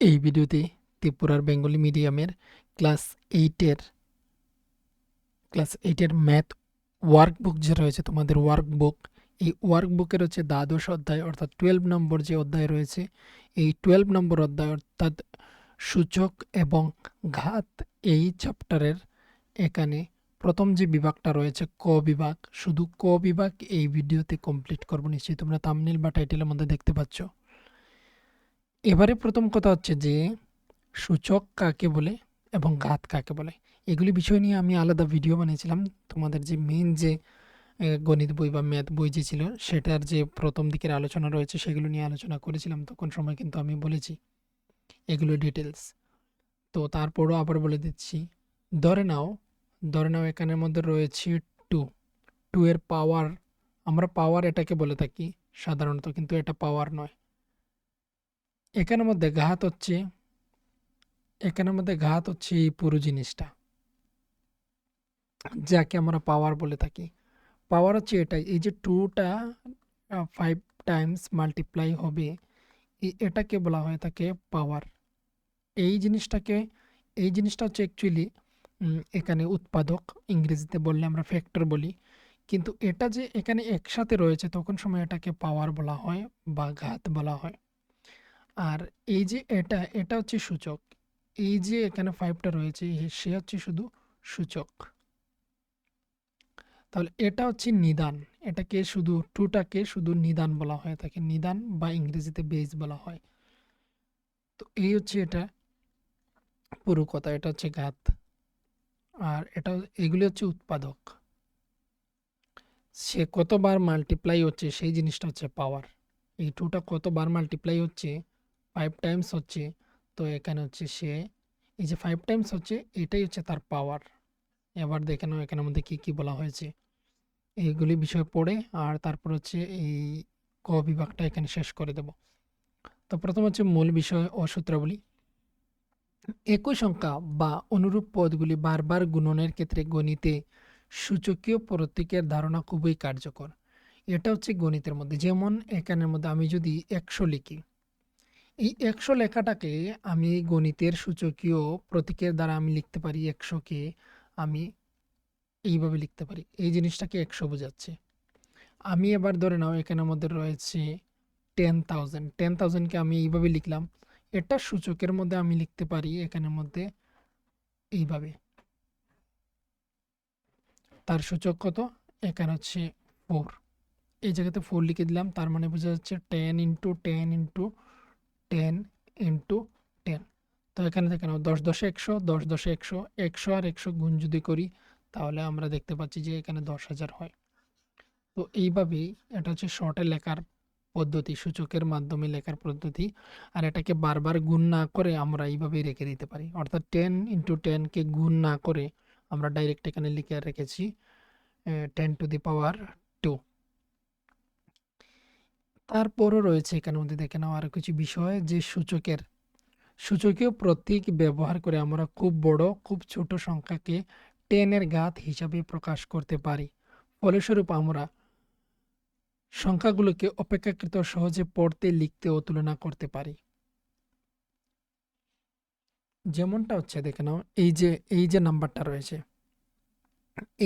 এই ভিডিওতে ত্রিপুরার বেঙ্গলি মিডিয়ামের ক্লাস এইটের ক্লাস এইটের ম্যাথ ওয়ার্কবুক যে রয়েছে তোমাদের ওয়ার্কবুক, এই ওয়ার্কবুকের হচ্ছে দ্বাদশ অধ্যায় অর্থাৎ 12 নম্বর যে অধ্যায় রয়েছে, এই 12 নম্বর অধ্যায় অর্থাৎ সূচক এবং ঘাত, এই চ্যাপ্টারের এখানে প্রথম যে বিভাগটা রয়েছে ক বিভাগ, শুধু ক বিভাগ এই ভিডিওতে কমপ্লিট করবো। নিশ্চয়ই তোমরা থাম্বনেল বা টাইটেলের মধ্যে দেখতে পাচ্ছ। এবারে প্রথম কথা হচ্ছে যে সূচক কাকে বলে এবং ঘাত কাকে বলে, এগুলি বিষয় নিয়ে আমি আলাদা ভিডিও বানিয়েছিলাম। তোমাদের যে মেন যে গণিত বই বা ম্যাথ বই যে ছিল সেটার যে প্রথম দিকের আলোচনা রয়েছে সেগুলো নিয়ে আলোচনা করেছিলাম, তখন সময় কিন্তু আমি বলেছি এগুলো ডিটেলস। তো তারপরও আবার বলে দিচ্ছি। ধরে নাও ধরে নাও এখানের মধ্যে রয়েছে টু টু এর পাওয়ার, আমরা পাওয়ার এটাকে বলে থাকি সাধারণত, কিন্তু এটা পাওয়ার নয়। এখানের মধ্যে ঘাত হচ্ছে এই পুরো জিনিসটা, যাকে আমরা পাওয়ার বলে থাকি। পাওয়ার হচ্ছে এটাই, এই যে টুটা 5 টাইমস মাল্টিপ্লাই হবে, এটাকে বলা হয়ে থাকে পাওয়ার। এই জিনিসটাকে এই জিনিসটা হচ্ছে অ্যাকচুয়ালি এখানে উৎপাদক, ইংরেজিতে বললে আমরা ফ্যাক্টর বলি, কিন্তু এটা যে এখানে একসাথে রয়েছে তখন সময় এটাকে পাওয়ার বলা হয় বা ঘাত বলা হয়। আর এই যে এটা এটা হচ্ছে সূচক, এই যে এখানে 5টা রয়েছে সে হচ্ছে শুধু সূচক। তাহলে এটা হচ্ছে নিদান, এটাকে শুধু টুটাকে শুধু নিদান বলা হয়ে থাকে, নিদান বা ইংরেজিতে বেস বলা হয়। তো এই হচ্ছে এটা পুরো কথা, এটা হচ্ছে ঘাত। আর এটা এগুলি হচ্ছে উৎপাদক, সে কতবার মাল্টিপ্লাই হচ্ছে সেই জিনিসটা হচ্ছে পাওয়ার। এই টুটা কতবার মাল্টিপ্লাই হচ্ছে, 5 টাইমস হচ্ছে, তো এখানে হচ্ছে সে এই যে 5 টাইমস হচ্ছে এটাই হচ্ছে তার পাওয়ার। এবার দেখে নাও এখানের মধ্যে কি কি বলা হয়েছে, এইগুলি বিষয় পড়ে আর তারপর হচ্ছে এই ক বিভাগটা এখানে শেষ করে দেব। তো প্রথম হচ্ছে মূল বিষয় ও সূত্রাবলী। একই সংখ্যা বা অনুরূপ পদগুলি বারবার গুণনের ক্ষেত্রে গণিতে সূচকীয় প্রতীকের ধারণা খুবই কার্যকর। এটা হচ্ছে গণিতের মধ্যে, যেমন এখানের মধ্যে আমি যদি 100 লিখি, এই 100 লেখাটাকে আমি গণিতের সূচকীয় প্রতীকের দ্বারা আমি লিখতে পারি। 100কে আমি এইভাবে লিখতে পারি, এই জিনিসটাকে 100 বোঝাচ্ছে। আমি এবার ধরে নাও এখানের মধ্যে রয়েছে 10,000, 10,000কে আমি এইভাবে লিখলাম, এটা সূচকের মধ্যে আমি লিখতে পারি এখানের মধ্যে এইভাবে। তার সূচক কত, এখানে হচ্ছে 4, এই জায়গাতে 4 লিখে দিলাম, তার মানে বোঝা যাচ্ছে 10 ইন্টু 10 ইন্টু 10 ইন্টু 10। তো এখানে দেখে নাও 10 10 100, 10 10 100, 100 আর 100 গুণ যদি করি তাহলে আমরা দেখতে পাচ্ছি যে এখানে 10,000 হয়। তো এইভাবেই এটা হচ্ছে শর্টে লেখার পদ্ধতি, সূচকের মাধ্যমে লেখার পদ্ধতি। আর এটাকে বারবার গুণ না করে আমরা এইভাবেই রেখে দিতে পারি, অর্থাৎ 10 ইন্টু 10কে গুণ না করে আমরা ডাইরেক্ট এখানে লিখে রেখেছি 10 টু দি পাওয়ার 2। তারপরও রয়েছে এখানের মধ্যে দেখে নাও আরো কিছু বিষয়, যে সূচকীয় প্রতীক ব্যবহার করে আমরা খুব বড় খুব ছোট সংখ্যাকে 10 এর ঘাত হিসাবে প্রকাশ করতে পারি। ফলস্বরূপ আমরা সংখ্যাগুলোকে অপেক্ষাকৃত সহজে পড়তে, লিখতে ও তুলনা করতে পারি। যেমনটা হচ্ছে দেখে নাও এই যে নাম্বারটা রয়েছে,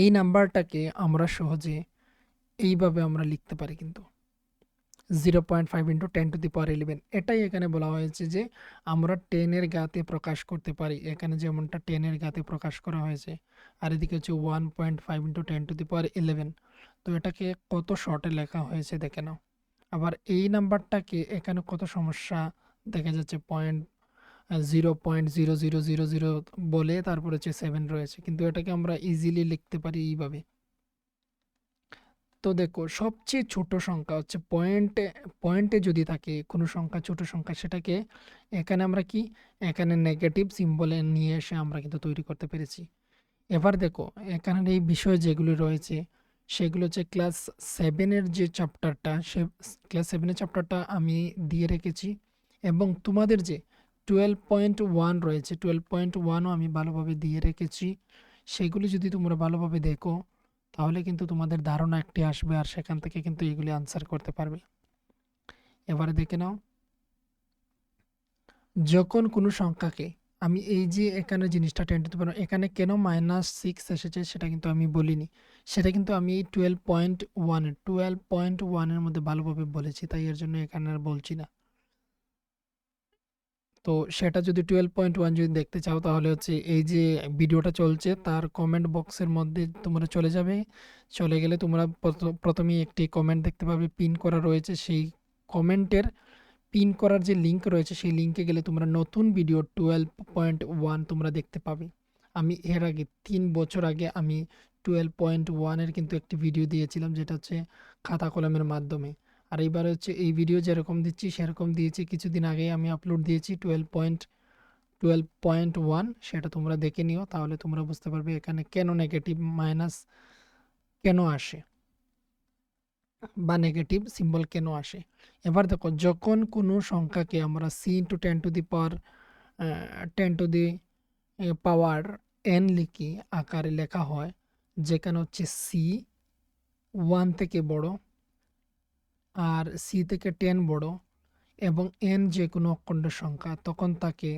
এই নাম্বারটাকে আমরা সহজে এইভাবে আমরা লিখতে পারি কিন্তু 0.5 ইন্টু 10 টু দি পাওয়ার 11। এটাই এখানে বলা হয়েছে যে আমরা 10 এর ঘাতে প্রকাশ করতে পারি, এখানে যেমনটা 10 এর ঘাতে প্রকাশ করা হয়েছে। আর এদিকে হচ্ছে 1.5 ইন্টু 10 টু দি পাওয়ার 11। তো এটাকে কত শর্টে লেখা হয়েছে দেখে নাও। আবার এই নাম্বারটাকে এখানে কত সমস্যা দেখা যাচ্ছে, 0.00000 বলে তারপর হচ্ছে 7 রয়েছে, কিন্তু এটাকে আমরা ইজিলি লিখতে পারি এইভাবে। তো দেখো সবচেয়ে ছোট সংখ্যা হচ্ছে পয়েন্টে, পয়েন্টে যদি থাকে কোনো সংখ্যা, ছোট সংখ্যা, সেটাকে এখানে আমরা কি এখানে নেগেটিভ সিম্বলে নিয়ে এসে আমরা কিন্তু তৈরি করতে পেরেছি। এবার দেখো এখানের এই বিষয় যেগুলো রয়েছে সেগুলো হচ্ছে ক্লাস 7-এর যে চ্যাপ্টারটা, সে ক্লাস 7-এর চ্যাপ্টারটা আমি দিয়ে রেখেছি। এবং তোমাদের যে 12.1 রয়েছে, 12.1ও আমি ভালোভাবে দিয়ে রেখেছি। সেগুলি যদি তোমরা ভালোভাবে দেখো তাহলে কিন্তু তোমাদের ধারণা একটি আসবে আর সেখান থেকে কিন্তু এগুলি আনসার করতে পারবে। এবারে দেখে নাও যখন কোনো সংখ্যাকে আমি এই যে এখানে জিনিসটা 10 টু দি পাওয়ার এখানে কেন -6 এসেছে সেটা কিন্তু আমি বলিনি। সেটা কিন্তু আমি এই 12.1 এর মধ্যে ভালোভাবে বলেছি। তাই এর জন্য এখানে আর বলছি না। তো সেটা যদি 12.1 যদি দেখতে চাও তাহলে হচ্ছে এই যে ভিডিওটা চলছে তার কমেন্ট বক্সের মধ্যে তোমরা চলে যাবে। চলে গেলে তোমরা প্রথমেই একটি কমেন্ট দেখতে পাবে পিন করা রয়েছে। সেই কমেন্টের পিন করার যে লিঙ্ক রয়েছে সেই লিঙ্কে গেলে তোমরা নতুন ভিডিও 12.1 তোমরা দেখতে পাবে। আমি এর আগে 3 বছর আগে আমি 12.1 এর কিন্তু একটি ভিডিও দিয়েছিলাম যেটা হচ্ছে খাতা কলমের মাধ্যমে। আর এইবার হচ্ছে এই ভিডিও যেরকম দিচ্ছি সেরকম দিয়েছি। কিছুদিন আগেই আমি আপলোড দিয়েছি 12.1 সেটা তোমরা দেখে নিও, তাহলে তোমরা বুঝতে পারবে এখানে কেন নেগেটিভ মাইনাস কেন আসে বা নেগেটিভ সিম্বল কেন আসে। এবার দেখো যখন কোনো সংখ্যাকে আমরা c into 10 to the power 10 to the power n লিখি আকারে লেখা হয়, যেখানে হচ্ছে c 1 থেকে বড় আর c থেকে 10 বড় এবং n যে কোনো অখণ্ড সংখ্যা, তখন তাকে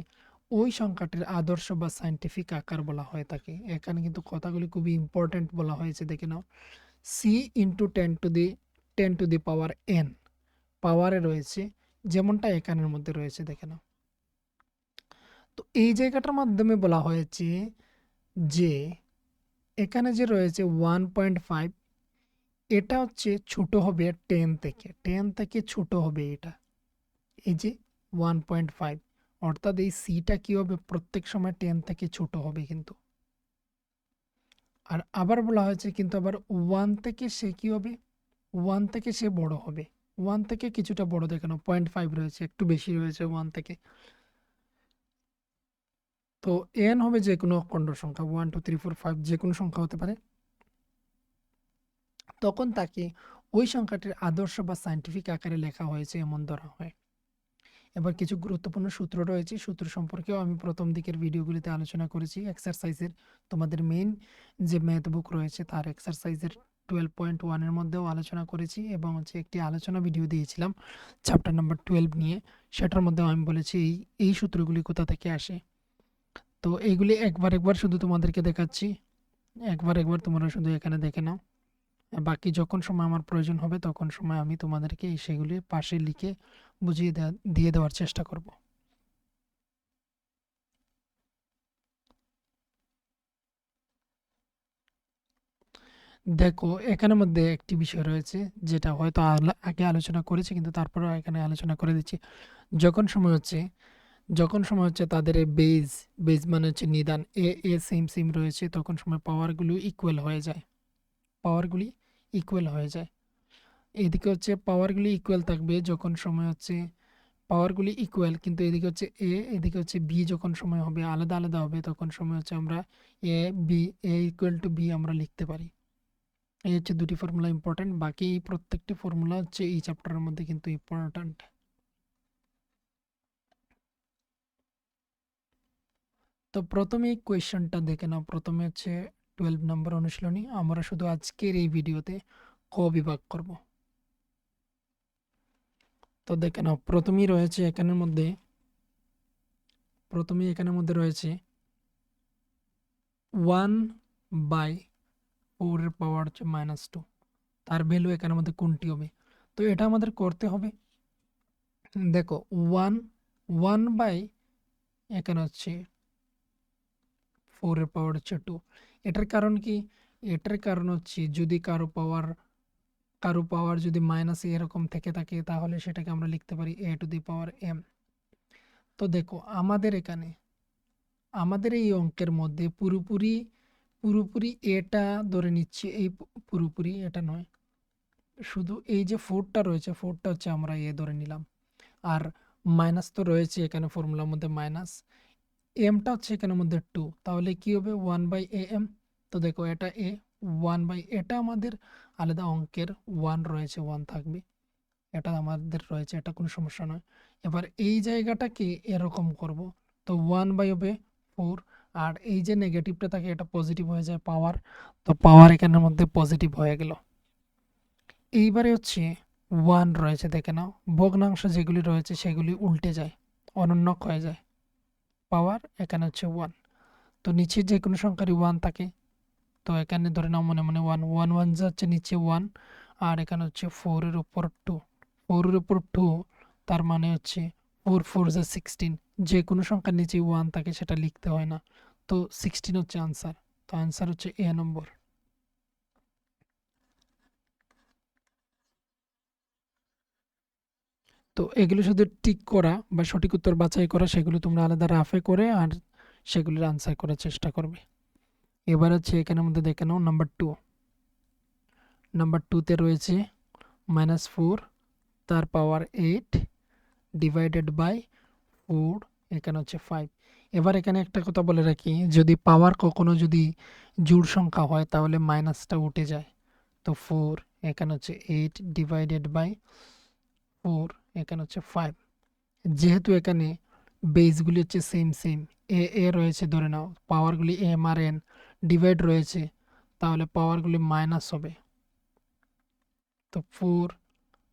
ওই সংখ্যাটির আদর্শ বা সায়েন্টিফিক আকার বলা হয়ে থাকে। এখানে কিন্তু কথাগুলি খুবই ইম্পর্ট্যান্ট বলা হয়েছে, দেখে নাও। c into 10 to the power n পাওয়ারে রয়েছে, যেমনটা এখানের মধ্যে রয়েছে, দেখে নাও। তো এই জায়গাটার মাধ্যমে বলা হয়েছে যে এখানে যে রয়েছে 1.5 এটা হচ্ছে ছোট হবে 10 থেকে ছোট হবে এটা, এই যে 1.5, অর্থাৎ এই সিটা কি হবে প্রত্যেক সময় 10 থেকে ছোট হবে কিন্তু। আর আবার বলা হয়েছে কিন্তু আবার 1 থেকে সে কি হবে, 1 থেকে সে বড় হবে। 1 থেকে কিছুটা বড়, দেখে নাও 0.5 রয়েছে, একটু বেশি রয়েছে 1 থেকে। তো n হবে যে কোনো অখণ্ড সংখ্যা, 1 2 3 4 5 যে কোনো সংখ্যা হতে পারে। তখন তাকে ওই সংখ্যাটির আদর্শ বা সায়েন্টিফিক আকারে লেখা হয়েছে এমন ধরা হয়। এবার কিছু গুরুত্বপূর্ণ সূত্র রয়েছে, সূত্র সম্পর্কেও আমি প্রথম দিকের ভিডিওগুলিতে আলোচনা করেছি। এক্সারসাইজের তোমাদের মেইন যে ম্যাথ বুক রয়েছে তার এক্সারসাইজের 12.1 এর মধ্যেও আলোচনা করেছি এবং হচ্ছে একটি আলোচনা ভিডিও দিয়েছিলাম চ্যাপ্টার নাম্বার 12 নিয়ে। সেটার মধ্যেও আমি বলেছি এই সূত্রগুলি কোথা থেকে আসে। তো এইগুলি একবার শুধু তোমাদেরকে দেখাচ্ছি, একবার তোমরা শুধু এখানে দেখে নাও। বাকি যখন সময় আমার প্রয়োজন হবে তখন সময় আমি তোমাদেরকে সেগুলি পাশে লিখে বুঝিয়ে দিয়ে দেওয়ার চেষ্টা করব। দেখো এখানের মধ্যে একটি বিষয় রয়েছে যেটা হয়তো আগে আলোচনা করেছি, কিন্তু তারপরেও এখানে আলোচনা করে দিচ্ছি। যখন সময় হচ্ছে তাদের এই বেজ মানে হচ্ছে নিদান এ সেম রয়েছে, তখন সময় পাওয়ারগুলো ইকুয়াল হয়ে যায়, পাওয়ারগুলি ইকুয়াল হয়ে যায়। এদিকে হচ্ছে পাওয়ারগুলি ইকুয়াল থাকবে যখন সময় হচ্ছে পাওয়ারগুলি ইকুয়াল, কিন্তু এদিকে হচ্ছে এদিকে হচ্ছে বি যখন সময় হবে আলাদা আলাদা হবে, তখন সময় হচ্ছে আমরা A B equal to B আমরা লিখতে পারি। এই হচ্ছে দুটি ফর্মুলা ইম্পর্ট্যান্ট, বাকি প্রত্যেকটি ফর্মুলা হচ্ছে এই চ্যাপ্টারের মধ্যে কিন্তু ইম্পর্ট্যান্ট। তো প্রথমে এই কোয়েশ্চেনটা দেখে নাও। প্রথমে হচ্ছে 12 নম্বর অনুশীলনী। আমরা শুধু আজকের এই ভিডিওতে ক বিভাগ করব। তো দেখে নাও প্রথমেই এখানের মধ্যে রয়েছে 1/4 এর পাওয়ার হচ্ছে -2, তার ভ্যালু এখানের মধ্যে কোনটি হবে? তো এটা আমাদের করতে হবে। দেখো 1 বাই এখানে হচ্ছে 4 এর পাওয়ার হচ্ছে 2। এটার কারণ কি? এটার কারণ হচ্ছে যদি কারো পাওয়ার যদি মাইনাস এরকম থেকে থাকে তাহলে সেটাকে আমরা লিখতে পারি a two the power m। তো দেখো আমাদের এই অঙ্কের মধ্যে পুরোপুরি এটা ধরে নিচ্ছি, এই পুরোপুরি এটা নয়, শুধু এই যে 4টা রয়েছে 4টা হচ্ছে আমরা এ ধরে নিলাম। আর মাইনাস তো রয়েছে এখানে ফর্মুলার মধ্যে মাইনাস, এমটা হচ্ছে এখানের মধ্যে 2, তাহলে কি হবে 1/am। তো দেখো এটা এ 1 এটা আমাদের আলাদা অঙ্কের 1 রয়েছে, 1 থাকবে, এটা আমাদের রয়েছে, এটা কোনো সমস্যা নয়। এবার এই জায়গাটাকে এরকম করব, তো 1/হবে 4, আর এই যে নেগেটিভটা থাকে এটা পজিটিভ হয়ে যায় পাওয়ার, তো পাওয়ার এখানের মধ্যে পজিটিভ হয়ে গেল। এইবারে হচ্ছে 1 রয়েছে, দেখে নাও ভগ্নাংশ যেগুলি রয়েছে সেগুলি উল্টে যায়, অনন্যক হয়ে যায়। পাওয়ার এখানে হচ্ছে 1। তো নিচে যে কোনো সংখ্যারই 1 থাকে, তো এখানে ধরে নাও মনে মনে 1 1 1 যাচ্ছে নিচে 1, আর এখানে হচ্ছে 4 এর উপর 2, 4 এর উপর 2, তার মানে হচ্ছে 4 4 যা 16। যে কোনো সংখ্যার নিচে 1 থাকে সেটা লিখতে হয় না। তো 16 হচ্ছে আনসার। তো আনসার হচ্ছে এ নম্বর। তো এগুলো শুধু টিক করা বা সঠিক উত্তর বাছাই করা, সেগুলো তোমরা আলাদা রাফে করে আর সেগুলোর আনসার করার চেষ্টা করবে। এবার হচ্ছে এখানের মধ্যে দেখে নাও নাম্বার 2। নাম্বার 2তে রয়েছে -4 তার পাওয়ার 8 ডিভাইডেড বাই 4, এখানে হচ্ছে 5। এবার এখানে একটা কথা বলে রাখি, যদি পাওয়ার কখনো যদি জোড় সংখ্যা হয় তাহলে মাইনাসটা উঠে যায়। তো 4 এখানে হচ্ছে 8 ডিভাইডেড বাই 4, এখানে হচ্ছে 5। যেহেতু এখানে বেসগুলি হচ্ছে সেম সেম, এ এ রয়েছে, ধরে নাও পাওয়ারগুলি এম আর এন, ডিভাইড রয়েছে, তাহলে পাওয়ারগুলি মাইনাস হবে। তো 4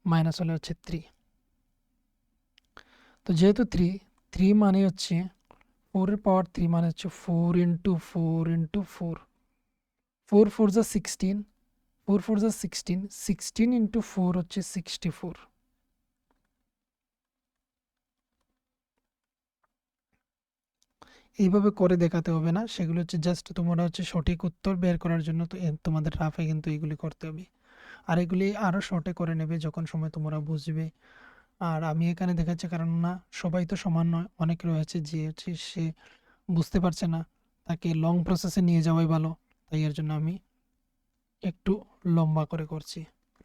মাইনাস হলে হচ্ছে 3। তো যেহেতু 3 3 মানে হচ্ছে 4 এর পাওয়ার 3 মানে হচ্ছে 4 ইন্টু 4 ইন্টু 4, 4 4 যা 16, 4 4 যা 16, 16 ইন্টু 4 হচ্ছে 64। এইভাবে করে দেখাতে হবে না, সেগুলো হচ্ছে জাস্ট তোমরা হচ্ছে সঠিক উত্তর বের করার জন্য তো তোমাদের রাফে কিন্তু এগুলি করতে হবে। আর এগুলি আরও শর্টে করে নেবে যখন সময় তোমরা বুঝবে। আর আমি এখানে দেখাচ্ছি কারণ না সবাই তো সমান নয়, অনেক রয়েছে যে হচ্ছে সে বুঝতে পারছে না, তাকে লং প্রসেসে নিয়ে যাওয়াই ভালো। তাই এর জন্য আমি একটু লম্বা করে করছি।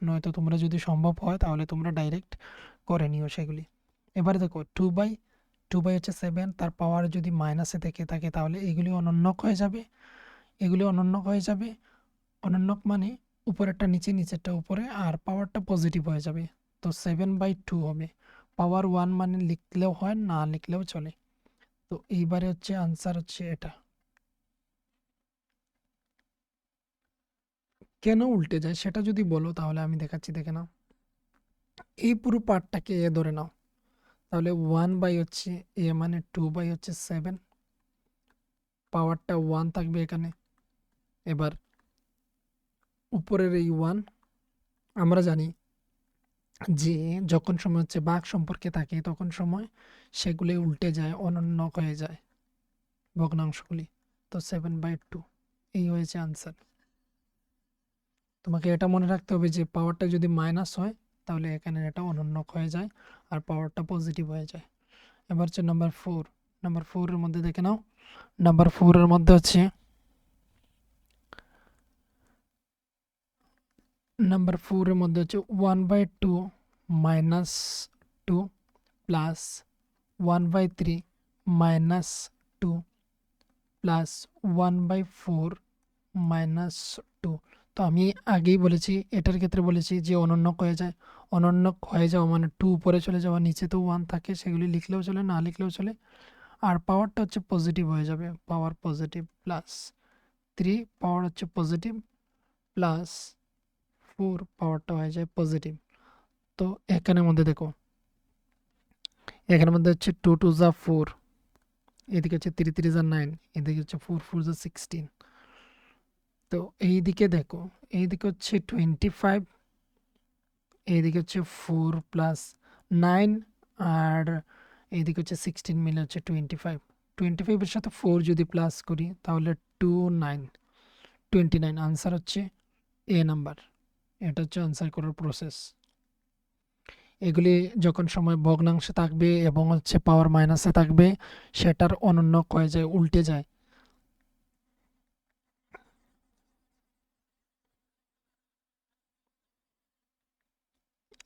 নয়তো তোমরা যদি সম্ভব হয় তাহলে তোমরা ডাইরেক্ট করে নিও সেগুলি। এবারে দেখো 2 বাই হচ্ছে 7, তার পাওয়ার যদি মাইনাসে থেকে থাকে তাহলে এগুলি অনন্যক হয়ে যাবে, এগুলি অনন্যক হয়ে যাবে। অনন্যক মানে উপরেরটা নিচে, নিচেরটা উপরে, আর পাওয়ারটা পজিটিভ হয়ে যাবে। তো 7/2 হবে। পাওয়ার 1 মানে লিখলেও হয়, না লিখলেও চলে। তো এইবারে হচ্ছে আনসার হচ্ছে এটা। কেন উল্টে যায় সেটা যদি বলো তাহলে আমি দেখাচ্ছি, দেখে নাও। এই পুরো পার্টটাকে এ ধরে নাও, তাহলে 1 বাই হচ্ছে এ মানে 2 বাই হচ্ছে 7, পাওয়ারটা 1 থাকবে এখানে। এবার উপরের এই 1 আমরা জানি যে যখন সময় হচ্ছে ভাগ সম্পর্কে থাকে তখন সময় সেগুলি উল্টে যায়, অনন্যক হয়ে যায় ভগ্নাংশগুলি। তো 7/2 এই হয়েছে আনসার। তোমাকে এটা মনে রাখতে হবে যে পাওয়ারটা যদি মাইনাস হয় তাহলে এখানে এটা অনন্যক হয়ে যায় আর পাওয়ারটা পজিটিভ হয়ে যায়। এবার হচ্ছে নাম্বার 4। নাম্বার 4 এর মধ্যে দেখে নাও, নাম্বার 4 এর মধ্যে হচ্ছে নাম্বার 4 এর মধ্যে 1/2 minus 2 plus 1/3 minus 2 plus 1/4 minus 2। তো আমি আগেই বলেছি, এটার ক্ষেত্রে বলেছি যে অনন্যক হয়ে যায়। অনন্যক হয়ে যাওয়া মানে 2 উপরে চলে যাওয়া, নিচে তো 1 থাকে, সেগুলি লিখলেও চলে, না লিখলেও চলে। আর পাওয়ারটা হচ্ছে পজিটিভ হয়ে যাবে, পাওয়ার পজিটিভ প্লাস 3 পাওয়ার হচ্ছে পজিটিভ প্লাস 4 পাওয়ারটা হয়ে যায় পজিটিভ। তো এখানের মধ্যে দেখো, এখানের মধ্যে হচ্ছে 2 2 যা 4, এদিকে হচ্ছে 3 3 যা 9, এদিকে হচ্ছে 4 4 যা 16। তো এইদিকে দেখো, এইদিকে হচ্ছে 25, এইদিকে হচ্ছে 4 প্লাস 9, আর এইদিকে হচ্ছে 16 মিলে হচ্ছে 25। 25-এর সাথে 4 যদি প্লাস করি তাহলে 29, 29 আনসার হচ্ছে এ নাম্বার। এটা হচ্ছে আনসার করার প্রসেস। এগুলি যখন সময় ভগ্নাংশে থাকবে এবং হচ্ছে পাওয়ার মাইনাসে থাকবে সেটার অনন্যক হয়ে যায়, উল্টে যায়।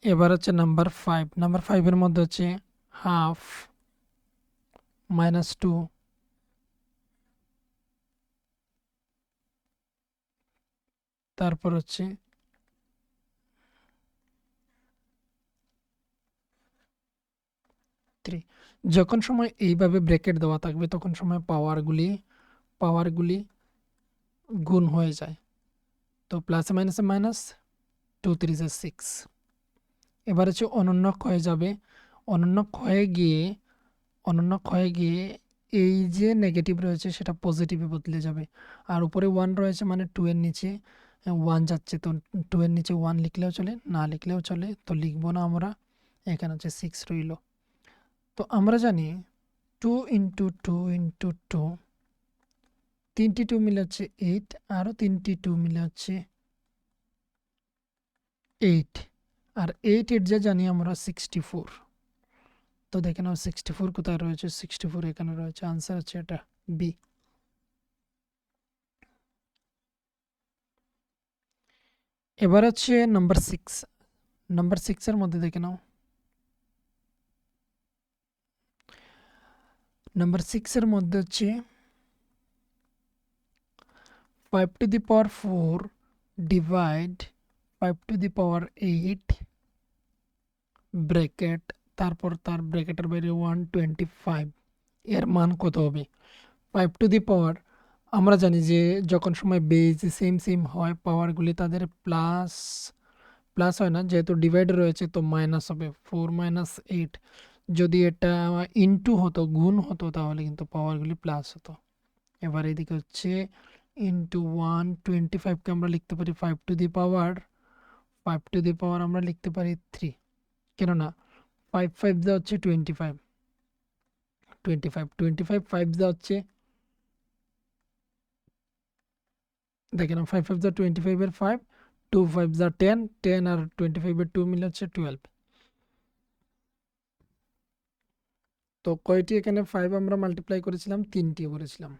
এবার হচ্ছে নাম্বার 5। নাম্বার 5-এর মধ্যে হচ্ছে হাফ -2 তারপর হচ্ছে 3। যখন সময় এইভাবে ব্র্যাকেট দেওয়া থাকবে তখন সময় পাওয়ারগুলি গুণ হয়ে যায়। তো প্লাসে মাইনাসে মাইনাস, 2 3 6। এবার হচ্ছে অনন্যক হয়ে যাবে। অনন্যক হয়ে গিয়ে অনুন্নক হয়ে গিয়ে এই যে নেগেটিভ রয়েছে সেটা পজিটিভে বদলে যাবে। আর উপরে 1 রয়েছে মানে 2 এর নিচে 1 যাচ্ছে, তো 2 এর নিচে 1 লিখলেও চলে, না লিখলেও চলে, তো লিখবো না আমরা। এখানে হচ্ছে 6 রইল। তো আমরা জানি 2 ইন্টু 2 ইন্টু 2, 3টি 2 মিলে হচ্ছে 8, আরও 3টি 2 মিলে হচ্ছে 8, আর 8 যা জানি আমরা 64। তো দেখে নাও 64 কোথায় রয়েছে, 64 এখানে রয়েছে, আনসার হচ্ছে এটা বি। এবার হচ্ছে নাম্বার 6। নাম্বার 6 এর মধ্যে দেখে নাও, নাম্বার 6 এর মধ্যে হচ্ছে 5 to the power 4 divide 5 to the power 8 bracket, তারপর তার ব্র্যাকেটের বাইরে 125, এর মান কত হবে? 5 টু দি পাওয়ার, আমরা জানি যে যখন সময় বেজ সেম সেম হয় পাওয়ারগুলি তাদের প্লাস প্লাস হয় না, যেহেতু ডিভাইডে রয়েছে তো মাইনাস হবে, 4 মাইনাস 8। যদি এটা ইনটু হতো, গুণ হতো, তাহলে কিন্তু পাওয়ারগুলি প্লাস হতো। এবার এদিকে হচ্ছে ইন্টু 125কে আমরা লিখতে পারি 5 to the power, 5 to the পাওয়ার আমরা লিখতে পারি 3, কেননা 5 5 যা হচ্ছে 25, 25 25 5 যা হচ্ছে, দেখেন 5 5 যা 25 এর 5, 2 5 যা 10, 10 আর 25 এর 2 মিলে হচ্ছে 12। তো কয়টি এখানে 5 আমরা মাল্টিপ্লাই করেছিলাম, 3টি করেছিলাম।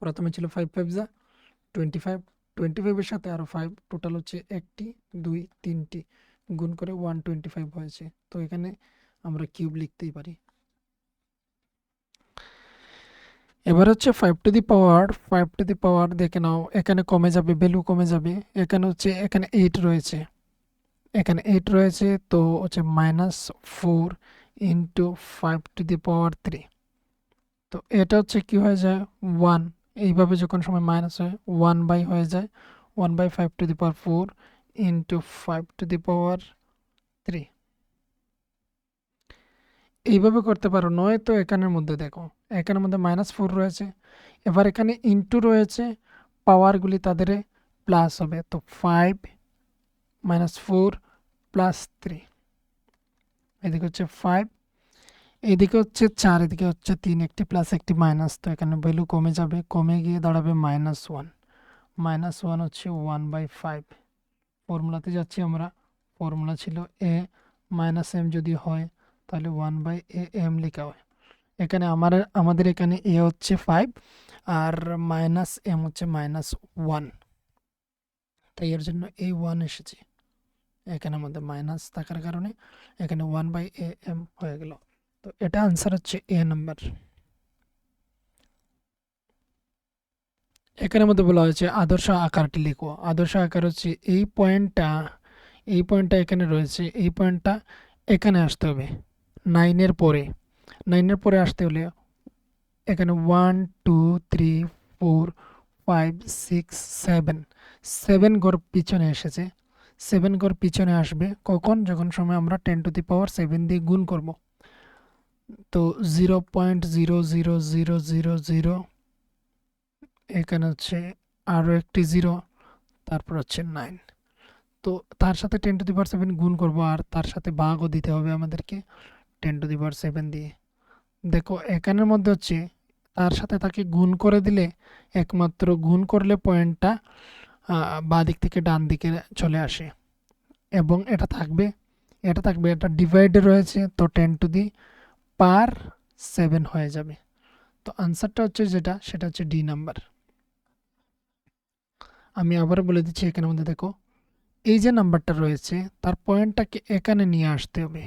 প্রথমে ছিল 5 5 যা 25, 25 এর সাথে আরো 5, টোটাল হচ্ছে 1টি 2 3টি, গুণ করে 125 হয়েছে। তো এখানে আমরা কিউব লিখতেই পারি। এবার হচ্ছে 5 to the power, 5 to the power দেখে নাও, এখানে কমে যাবে, ভ্যালু কমে যাবে। এখানে হচ্ছে এখানে 8 রয়েছে, এখানে 8 রয়েছে, তো হচ্ছে -4 ইন্টু 5 টু দি পাওয়ার 3। তো এটা হচ্ছে কি হয়ে যায় 1, এইভাবে যখন সময় মাইনাস হয় 1 বাই হয়ে যায় 1 by 5 to the power 4 into 5 to the power 3। এইভাবে করতে পারো, নয়তো এখানের মধ্যে দেখো, এখানের মধ্যে -4 রয়েছে, এবার এখানে ইন্টু রয়েছে, পাওয়ারগুলি তাদের প্লাস হবে, তো 5 -4 প্লাস 3, এদিকে হচ্ছে 5, এদিকে হচ্ছে 4, এদিকে হচ্ছে 3, একটি প্লাস একটি মাইনাস, তো এখানে ভ্যালু কমে যাবে, কমে গিয়ে দাঁড়াবে -1, -1 হচ্ছে 1 বাই 5। ফর্মুলাতে যাচ্ছি আমরা, ফর্মুলা ছিল এ মাইনাস এম যদি হয় তাহলে 1 বাই এ এম লেখা হয়। এখানে আমাদের এখানে এ হচ্ছে 5 আর মাইনাস এম হচ্ছে -1, তাই এর জন্য এই 1 এসেছে। এখানে আমাদের মাইনাস থাকার কারণে এখানে 1 বাই এ এম হয়ে গেল। তো এটা আনসার হচ্ছে এ নাম্বার। এখানের মধ্যে বলা হয়েছে আদর্শ আকারটি লিখো। আদর্শ আকার হচ্ছে এই পয়েন্টটা, এই পয়েন্টটা এখানে রয়েছে, এই পয়েন্টটা এখানে আসতে হবে 9 এর পরে, 9 এর পরে আসতে হলে এখানে 1 2 3 4 5 6 7, 7 ঘর পিছনে এসেছে, 7 ঘর পিছনে আসবে কখন, যখন সময় আমরা 10 টু দি পাওয়ার 7 দিয়ে গুণ করব। তো 0.00000, এখানে হচ্ছে আরও একটি 0, তারপর হচ্ছে 9। তো তার সাথে 10 টু দি পাওয়ার 7 গুণ করব, আর তার সাথে ভাগও দিতে হবে আমাদেরকে 10 টু দি পাওয়ার 7 দিয়ে। দেখো এখানের মধ্যে হচ্ছে তার সাথে তাকে গুণ করে দিলে, একমাত্র গুণ করলে পয়েন্টটা বাঁ দিক থেকে ডান দিকে চলে আসে, এবং এটা থাকবে, এটা থাকবে, এটা ডিভাইডে রয়েছে, তো 10 টু দি পাওয়ার 7 হয়ে যাবে। তো আনসারটা হচ্ছে যেটা, সেটা হচ্ছে ডি নাম্বার। আমি আবার বলে দিচ্ছি, এখানের মধ্যে দেখো এই যে নাম্বারটা রয়েছে তার পয়েন্টটাকে এখানে নিয়ে আসতে হবে,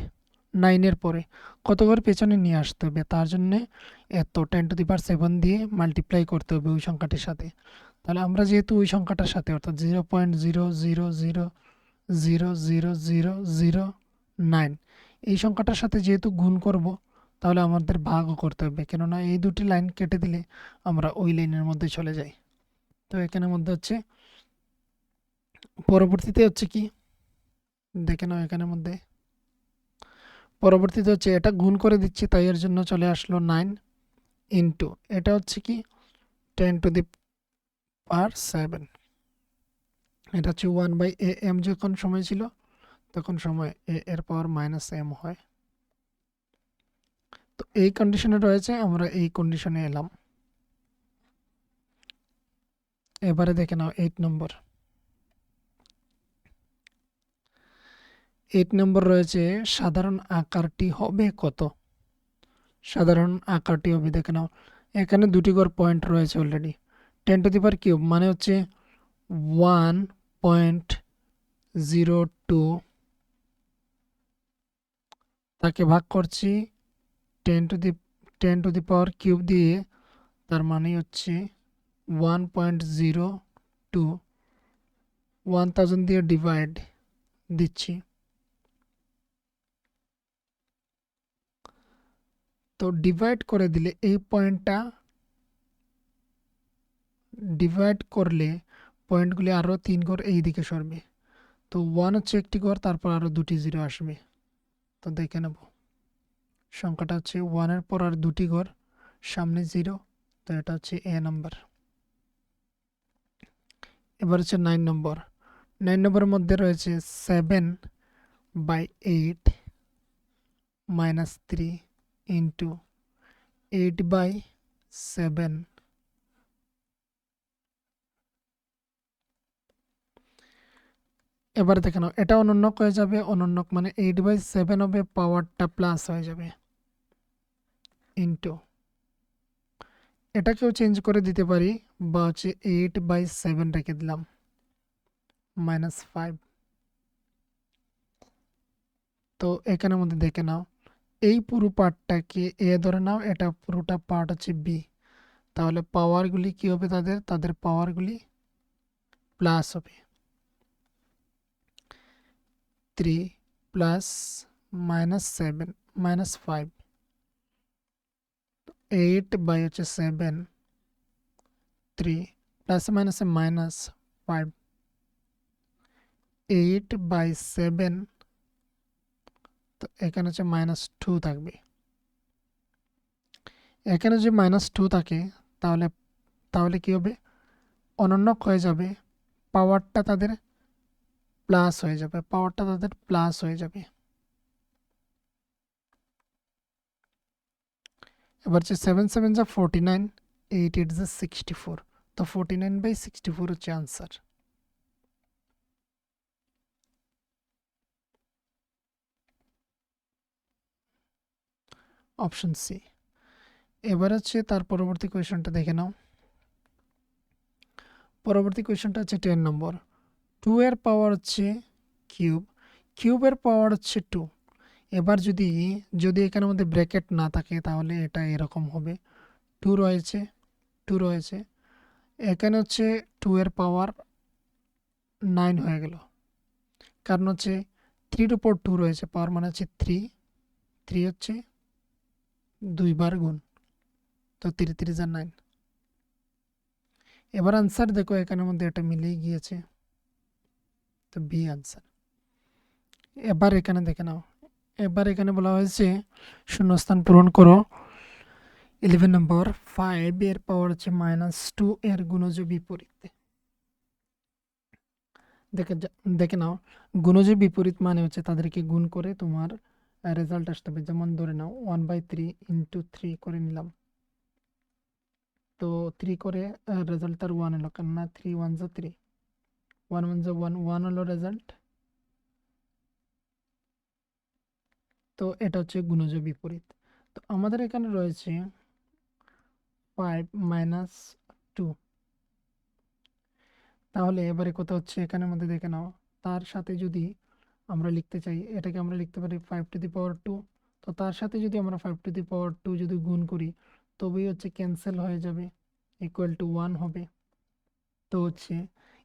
9 এর পরে কত করে পেছনে নিয়ে আসতে হবে, তার জন্যে এত 10 টু দি পাওয়ার 7 দিয়ে মাল্টিপ্লাই করতে হবে ওই সংখ্যাটির সাথে। তাহলে আমরা যেহেতু ওই সংখ্যাটার সাথে, অর্থাৎ 0.000000009, এই সংখ্যাটার সাথে যেহেতু গুণ করব, তাহলে আমাদের ভাগও করতে হবে, কেননা এই দুটি লাইন কেটে দিলে আমরা ওই লাইনের মধ্যে চলে যাই। তো এখানের মধ্যে হচ্ছে পরবর্তীতে হচ্ছে কি দেখে নাও, এখানের মধ্যে পরবর্তীতে হচ্ছে এটা গুণ করে দিচ্ছি, তাই এর জন্য চলে আসলো 9 ইন্টু এটা হচ্ছে কি 10⁻7। এটা হচ্ছে 1/am যখন সময় ছিল তখন সময় a এর পাওয়ার -m হয়। তো এই কন্ডিশনে রয়েছে, আমরা এই কন্ডিশনে এলাম। এবারে দেখে নাও 8 নম্বর। 8 নম্বর রয়েছে সাধারণ আকারটি হবে কত? সাধারণ আকারটি হবে, দেখে নাও এখানে দুটি করে পয়েন্ট রয়েছে অলরেডি। 10⁻³ মানে হচ্ছে 1.02, তাকে ভাগ করছি 10⁻³ দিয়ে, তার মানে হচ্ছে 1.02, 1000 দিয়ে ডিভাইড দিচ্ছি। তো ডিভাইড করে দিলে এই পয়েন্টটা ডিভাইড করলে পয়েন্টগুলি আরও 3 ঘর এই দিকে সরবে। তো 1 হচ্ছে একটি ঘর, তারপর আরও দুটি জিরো আসবে। তো দেখে নেব সংখ্যাটা হচ্ছে 1-এর পর আর দুটি ঘর, সামনে 0। তো এটা হচ্ছে এ নাম্বার। এবার হচ্ছে 9 নম্বর। 9 নম্বরের মধ্যে রয়েছে 7/8 - 3 ইন্টু 8/7। এবার দেখে নাও এটা অনন্যক হয়ে যাবে। অনন্যক মানে 8/7 হবে, পাওয়ারটা প্লাস হয়ে যাবে ইন্টু এটাকেও চেঞ্জ করে দিতে পারি, বা হচ্ছে 8/7 রেখে দিলাম -5। তো এখানের মধ্যে দেখে নাও এই পুরো পার্টটাকে এ ধরে নাও, এটা পুরোটা পার্ট হচ্ছে বি। তাহলে পাওয়ারগুলি কি হবে, তাদের পাওয়ারগুলি প্লাস হবে। 3 প্লাস -7 -5, 8/7, 3 প্লাস মাইনাসে -5, 8/7। তো এখানে হচ্ছে -2 থাকবে। এখানে যদি -2 থাকে তাহলে তাহলে কি হবে, অনন্যক হয়ে যাবে, পাওয়ারটা তাদের প্লাস হয়ে যাবে, পাওয়ারটা তাদের প্লাস হয়ে যাবে। এবার হচ্ছে 7 7 যা 49, 8 8 যা 64। তো 49/64 হচ্ছে আনসার। Option C. এবার হচ্ছে তার পরবর্তী কোয়েশনটা দেখে নাও। পরবর্তী কোয়েশনটা হচ্ছে 10 নম্বর। 2 এর পাওয়ার হচ্ছে কিউব, কিউবের পাওয়ার হচ্ছে 2। এবার যদি যদি এখানের মধ্যে ব্র্যাকেট না থাকে তাহলে এটা এরকম হবে। 2 রয়েছে, 2 রয়েছে, এখানে হচ্ছে 2 এর পাওয়ার 9 হয়ে গেল, কারণ হচ্ছে 3-র উপর 2 রয়েছে, পাওয়ার মানে হচ্ছে 3। 3 হচ্ছে 2 বার গুণ, তো 3 3 যা 9। এবার আনসার দেখো এখানের মধ্যে এটা মিলেই গিয়েছে, তো বি আনসার। এবার এখানে দেখে নাও, এবার এখানে বলা হয়েছে শূন্যস্থান পূরণ করো। 11 নম্বর। 5 এর পাওয়ার হচ্ছে -2 এর গুণজ বিপরীত। দেখে নাও গুণজ বিপরীত মানে হচ্ছে তাদেরকে গুণ করে তোমার রেজাল্ট আসতে হবে। যেমন ধরে নাও 1/3 ইন্টু 3 করে নিলাম, তো 3 করে রেজাল্ট তার 1 এলো, কেননা 3 1 যা 3, 1 1 যা 1, 1 হলো রেজাল্ট। তো এটা হচ্ছে গুণজ বিপরীত। তো আমাদের এখানে রয়েছে 5 - 2। তাহলে এবারে কথা হচ্ছে এখানের মধ্যে দেখে নাও, তার সাথে যদি আমরা লিখতে চাই, এটাকে আমরা লিখতে পারি 5⁻2। তো তার সাথে যদি আমরা 5⁻2 যদি গুণ করি তবেই হচ্ছে ক্যান্সেল হয়ে যাবে, ইকুয়াল টু 1 হবে। তো হচ্ছে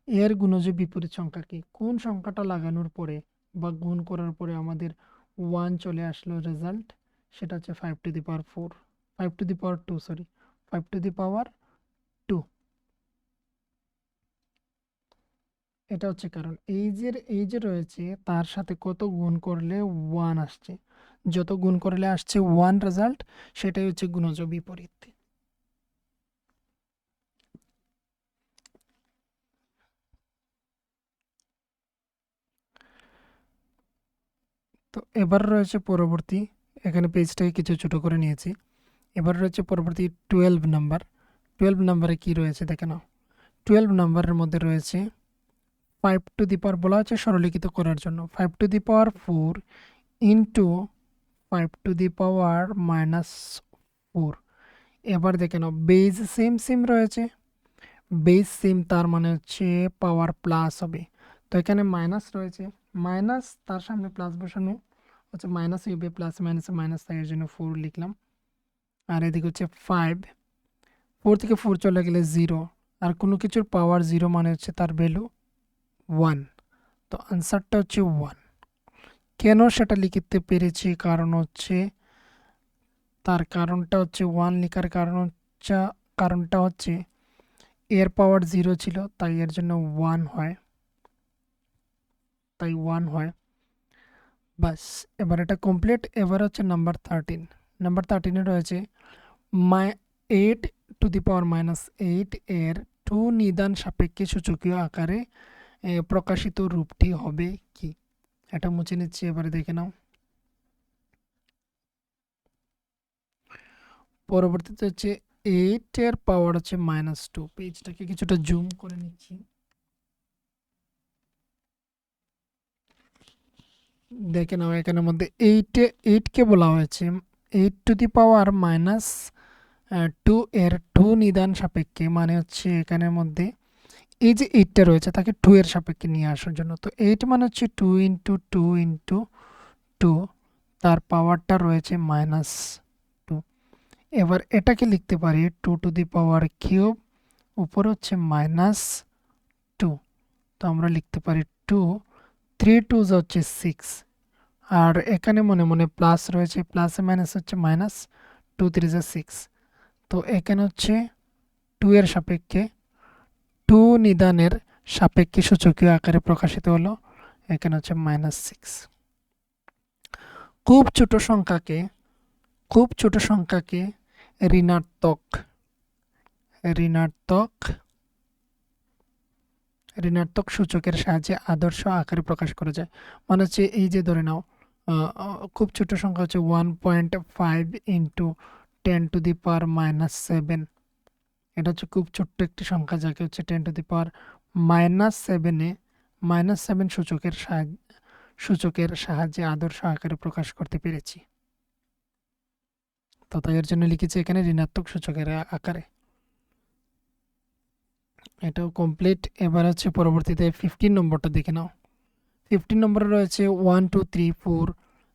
এর গুণজ বিপরীত সংখ্যা কি, কোন সংখ্যাটা লাগানোর পরে বা গুণ করার পরে আমাদের 1 চলে আসলো রেজাল্ট, সেটা হচ্ছে 5⁻4, 5⁻2 সরি 5⁻2। এটা হচ্ছে কারণ এই যে রয়েছে তার সাথে কত গুণ করলে 1 আসছে। যত গুণ করলে আসছে 1 রেজাল্ট, সেটাই হচ্ছে গুণজ বিপরীত। তো এবার রয়েছে পরবর্তী, এখানে পেজটাকে কিছু ছোট করে নিয়েছি। এবার রয়েছে পরবর্তী 12 নাম্বার। 12 নাম্বারে কি রয়েছে দেখে নাও। 12 নাম্বারের মধ্যে রয়েছে 5 টু দি পাওয়ার, বলা হচ্ছে সরলীকৃত করার জন্য 5 to the power 4 into 5 to the power -4। এবার দেখে নাও বেজ সেম সেম রয়েছে, বেজ সেম তার মানে হচ্ছে পাওয়ার প্লাস হবে। তো এখানে মাইনাস রয়েছে, মাইনাস তার সামনে প্লাস বসানো হচ্ছে মাইনাস হবে, প্লাস মাইনাসে মাইনাস থাকে, এর জন্য 4 লিখলাম। আর এদিকে হচ্ছে 5, 4 থেকে 4 চলে গেলে 0, আর কোনো কিছুর পাওয়ার 0 মানে হচ্ছে তার ভ্যালু 1। তো আনসারটা হচ্ছে 1। কেন সেটা লিখতে পেরেছি, কারণ হচ্ছে তার কারণটা হচ্ছে 1 লেখার কারণটা হচ্ছে এর পাওয়ার 0 ছিল, তাই এর জন্য 1 হয়, তাই 1 হয়। বাস, এবার এটা কমপ্লিট। এবার হচ্ছে নাম্বার 13। নাম্বার 13 রয়েছে 8 টু দি পাওয়ার -8 এর 2 নিদান সাপেক্ষে সূচকীয় আকারে প্রকাশিত রূপটি হবে কি? এটা মুছে নিচ্ছি, এবারে দেখে নাও। পরবর্তীতে হচ্ছে 8 এর পাওয়ার হচ্ছে -2। পেজটাকে কিছুটা জুম করে নিচ্ছি, দেখে নাও। এখানের মধ্যে 8 কে বলা হয়েছে 8 টু দি পাওয়ার -2 এর 2 নিদান সাপেক্ষে, মানে হচ্ছে এখানের মধ্যে এই যে 8টা রয়েছে তাকে 2 এর সাপেক্ষে নিয়ে আসার জন্য। তো 8 মানে হচ্ছে 2 ইন্টু 2 ইন্টু 2, তার পাওয়ারটা রয়েছে -2। এবার এটাকে লিখতে পারি 2 টু দি পাওয়ার কিউব, উপরে হচ্ছে -2। তো আমরা লিখতে পারি 2, 3 টু হচ্ছে 6, আর এখানে মনে মনে প্লাস রয়েছে, প্লাসে মাইনাস হচ্ছে মাইনাস, 2 3 6। তো এখানে হচ্ছে 2 এর সাপেক্ষে, 2 নিদানের সাপেক্ষে সূচকীয় আকারে প্রকাশিত হলো, এখানে হচ্ছে -6। খুব ছোট সংখ্যাকে, খুব ছোট সংখ্যাকে ঋণাত্মক ঋণাত্মক ঋণাত্মক সূচকের সাহায্যে আদর্শ আকারে প্রকাশ করা যায়। মানে হচ্ছে এই যে ধরে নাও খুব ছোট সংখ্যা হচ্ছে 1.5 ইন্টু 10 টু দি পাওয়ার -7। এটা হচ্ছে খুব ছোট্ট একটি সংখ্যা, যাকে হচ্ছে 10 টু দি পাওয়ার -7-এ -7 সূচকের সাহায্যে আদর্শ আকারে প্রকাশ করতে পেরেছি। তো তাই এর জন্য লিখেছি এখানে ঋণাত্মক সূচকের আকারে। এটাও কমপ্লিট। এবার হচ্ছে পরবর্তীতে 15 নম্বরটা দেখে নাও। 15 নম্বরে রয়েছে 1 2 3 4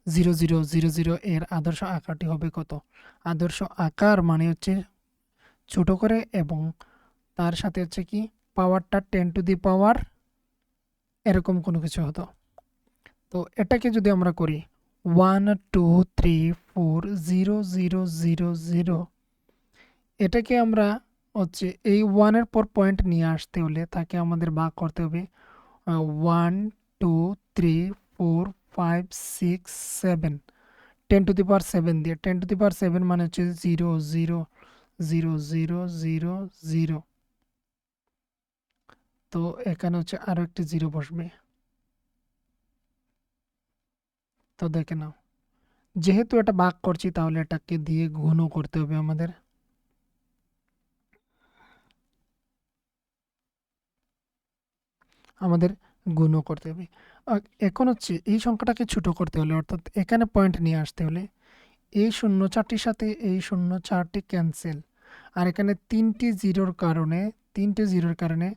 0 0 0 0 এর আদর্শ আকারটি হবে কত? আদর্শ আকার মানে হচ্ছে ছোট করে এবং তার সাথে হচ্ছে কি পাওয়ারটা 10 টু দি পাওয়ার এরকম কোনো কিছু হতো। তো এটাকে যদি আমরা করি 1 2 3 4 0 0 0 0, এটাকে আমরা হচ্ছে এই 1 এর পর পয়েন্ট নিয়ে আসতে হলে তাকে আমাদের ভাগ করতে হবে 1 2 3 4 5 6 7, 10 টু দি পাওয়ার 7 দিয়ে। 10 টু দি পাওয়ার 7 মানে হচ্ছে 0 0 0 0 0 0। তো এখানে হচ্ছে আরো একটি 0 বসবে। তো দেখে নাও, যেহেতু এটা ভাগ করছি তাহলে এটাকে দিয়ে গুণও করতে হবে আমাদের। আমাদের গুণও করতে হবে। এখন হচ্ছে এই সংখ্যাটাকে ছোট করতে হলে, অর্থাৎ এখানে পয়েন্ট নিয়ে আসতে হলে এই 0 4টির সাথে এই 0 4টি ক্যান্সেল, আর এখানে 3টি জিরোর কারণে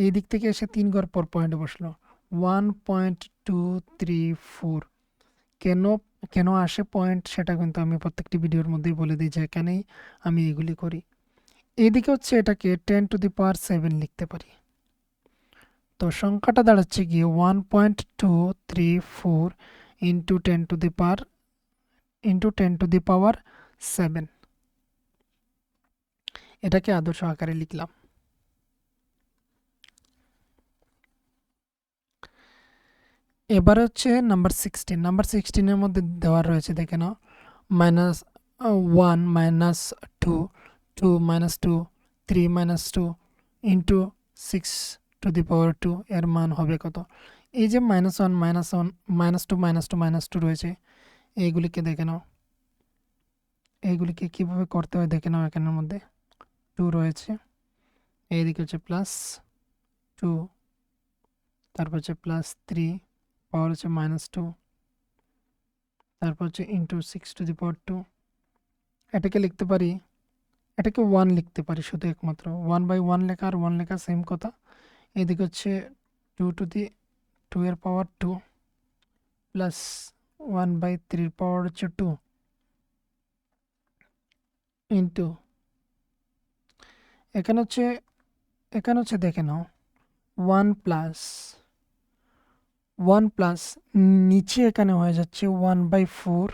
এই দিক থেকে এসে 3 ঘর পর পয়েন্ট বসলো 1.234। কেন কেন আসে পয়েন্ট সেটা কিন্তু আমি প্রত্যেকটি ভিডিওর মধ্যেই বলে দিই, যেখানেই আমি এগুলি করি। এইদিকে হচ্ছে এটাকে 10 টু দি পাওয়ার 7 লিখতে পারি। তো সংখ্যাটা দাঁড়াচ্ছে গিয়ে 1.234 ইন্টু 10 টু দি পাওয়ার 7। এটাকে আদর্শ আকারে লিখলাম। এবার হচ্ছে নাম্বার 16। নাম্বার 16-এর মধ্যে দেওয়া রয়েছে, দেখে নাও, -1 -2 2 -2 3 -2 ইন্টু 6^2 এর মান হবে কত? এই যে -1 -1 -2 -2 -2 রয়েছে, এইগুলিকে দেখে নাও, এইগুলিকে কিভাবে করতে হয় দেখে নাও। এখানের মধ্যে 2 রয়েছে, এইদিকে হচ্ছে +2, তারপর হচ্ছে +3, পাওয়ার হচ্ছে -2, তারপর হচ্ছে ইন্টু 6^2। এটাকে লিখতে পারি, এটাকে 1 লিখতে পারি শুধু, একমাত্র 1/1 লেখা আর 1 লেখা সেম কথা। এদিকে হচ্ছে 2 এর পাওয়ার 2 প্লাস 1/3 পাওয়ার হচ্ছে 2 ইন্টু এখানে হচ্ছে দেখে নাও 1 প্লাস নিচে এখানে হয়ে যাচ্ছে 1/4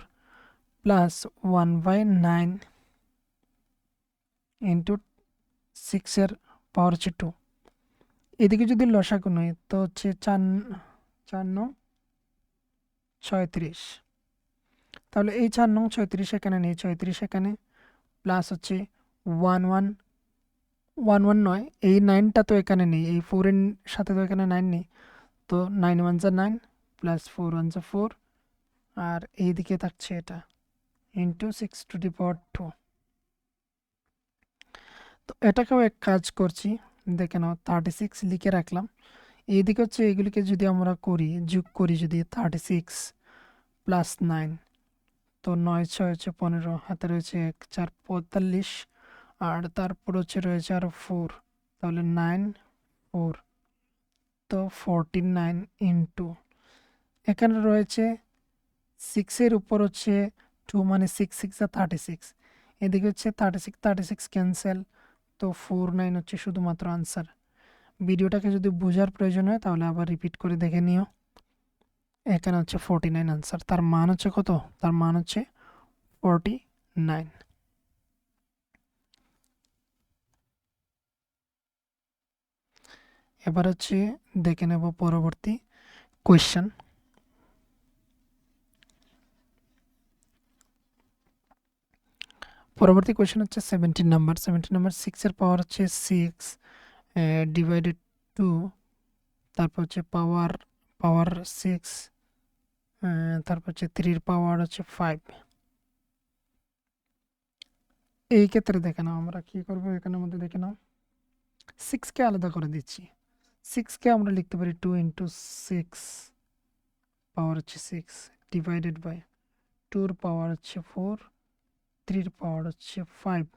প্লাস 1/9 ইন্টু 6 এর পাওয়ার হচ্ছে 2। এদিকে যদি লসাগু নয় তো হচ্ছে 4 9 36। তাহলে এই 4 9 36 এখানে নেই, 36 এখানে, প্লাস হচ্ছে 1 1 1 1 নয়, এই 9টা তো এখানে নেই, এই 4 এর সাথে তো এখানে 9 নেই, তো 9 1 যা 9 প্লাস 4 1 যা 4, আর এইদিকে থাকছে এটা ইন্টু 6^2। তো এটাকেও এক কাজ করছি, দেখে নাও, 36 লিখে রাখলাম। এইদিকে হচ্ছে এগুলিকে যদি আমরা করি, যোগ করি যদি, 36 প্লাস 9, তো 9 6 হচ্ছে 15, হাতে রয়েছে 1 4 45, আর তারপর হচ্ছে রয়েছে আরও 4, তাহলে 9 4, তো 49 ইন্টু এখানে রয়েছে 6 এর উপর হচ্ছে 2, মানে 6 6 যা 36, এদিকে হচ্ছে 36 ক্যান্সেল, তো 49 হচ্ছে শুধুমাত্র আনসার। ভিডিওটাকে যদি বোঝার প্রয়োজন হয় তাহলে আবার রিপিট করে দেখে নিও। এখানে হচ্ছে 49 আনসার, তার মান হচ্ছে কত? তার মান হচ্ছে 49। এবার হচ্ছে দেখে নেব পরবর্তী কোয়েশ্চেন। পরবর্তী কোয়েশ্চেন হচ্ছে 17 নাম্বার। 6 এর পাওয়ার হচ্ছে 6 ডিভাইডেড 2, তারপর হচ্ছে পাওয়ার 6, তারপর হচ্ছে 3 এর পাওয়ার হচ্ছে 5। এই ক্ষেত্রে দেখে নাও আমরা কি করবো, এখানের মধ্যে দেখে নাও 6কে আলাদা করে দিচ্ছি। 6কে আমরা লিখতে পারি 2 ইন্টু 6 পাওয়ার হচ্ছে 6 ডিভাইডেড বাই 2 এর পাওয়ার হচ্ছে 4, 3 এর পাওয়ার হচ্ছে 5।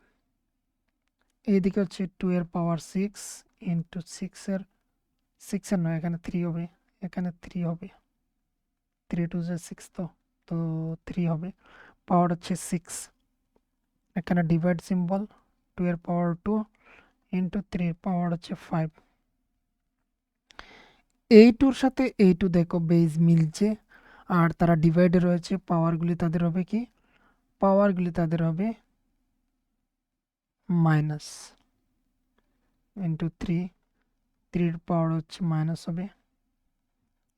এইদিকে হচ্ছে 2 এর পাওয়ার 6 ইন্টু 6 এর নয়, এখানে 3 হবে, এখানে 3 হবে, 3 2 6, তো 3 হবে, পাওয়ার হচ্ছে 6, এখানে ডিভাইড সিম্বল, 2 এর পাওয়ার 2 ইন্টু 3 এর পাওয়ার হচ্ছে 5। এই টুর সাথে এই টু দেখো বেজ মিলছে, আর তারা ডিভাইডে রয়েছে, পাওয়ারগুলি তাদের হবে কি? পাওয়ারগুলি তাদের হবে মাইনাস ইন্টু 3, 3 এর পাওয়ার হচ্ছে মাইনাস হবে,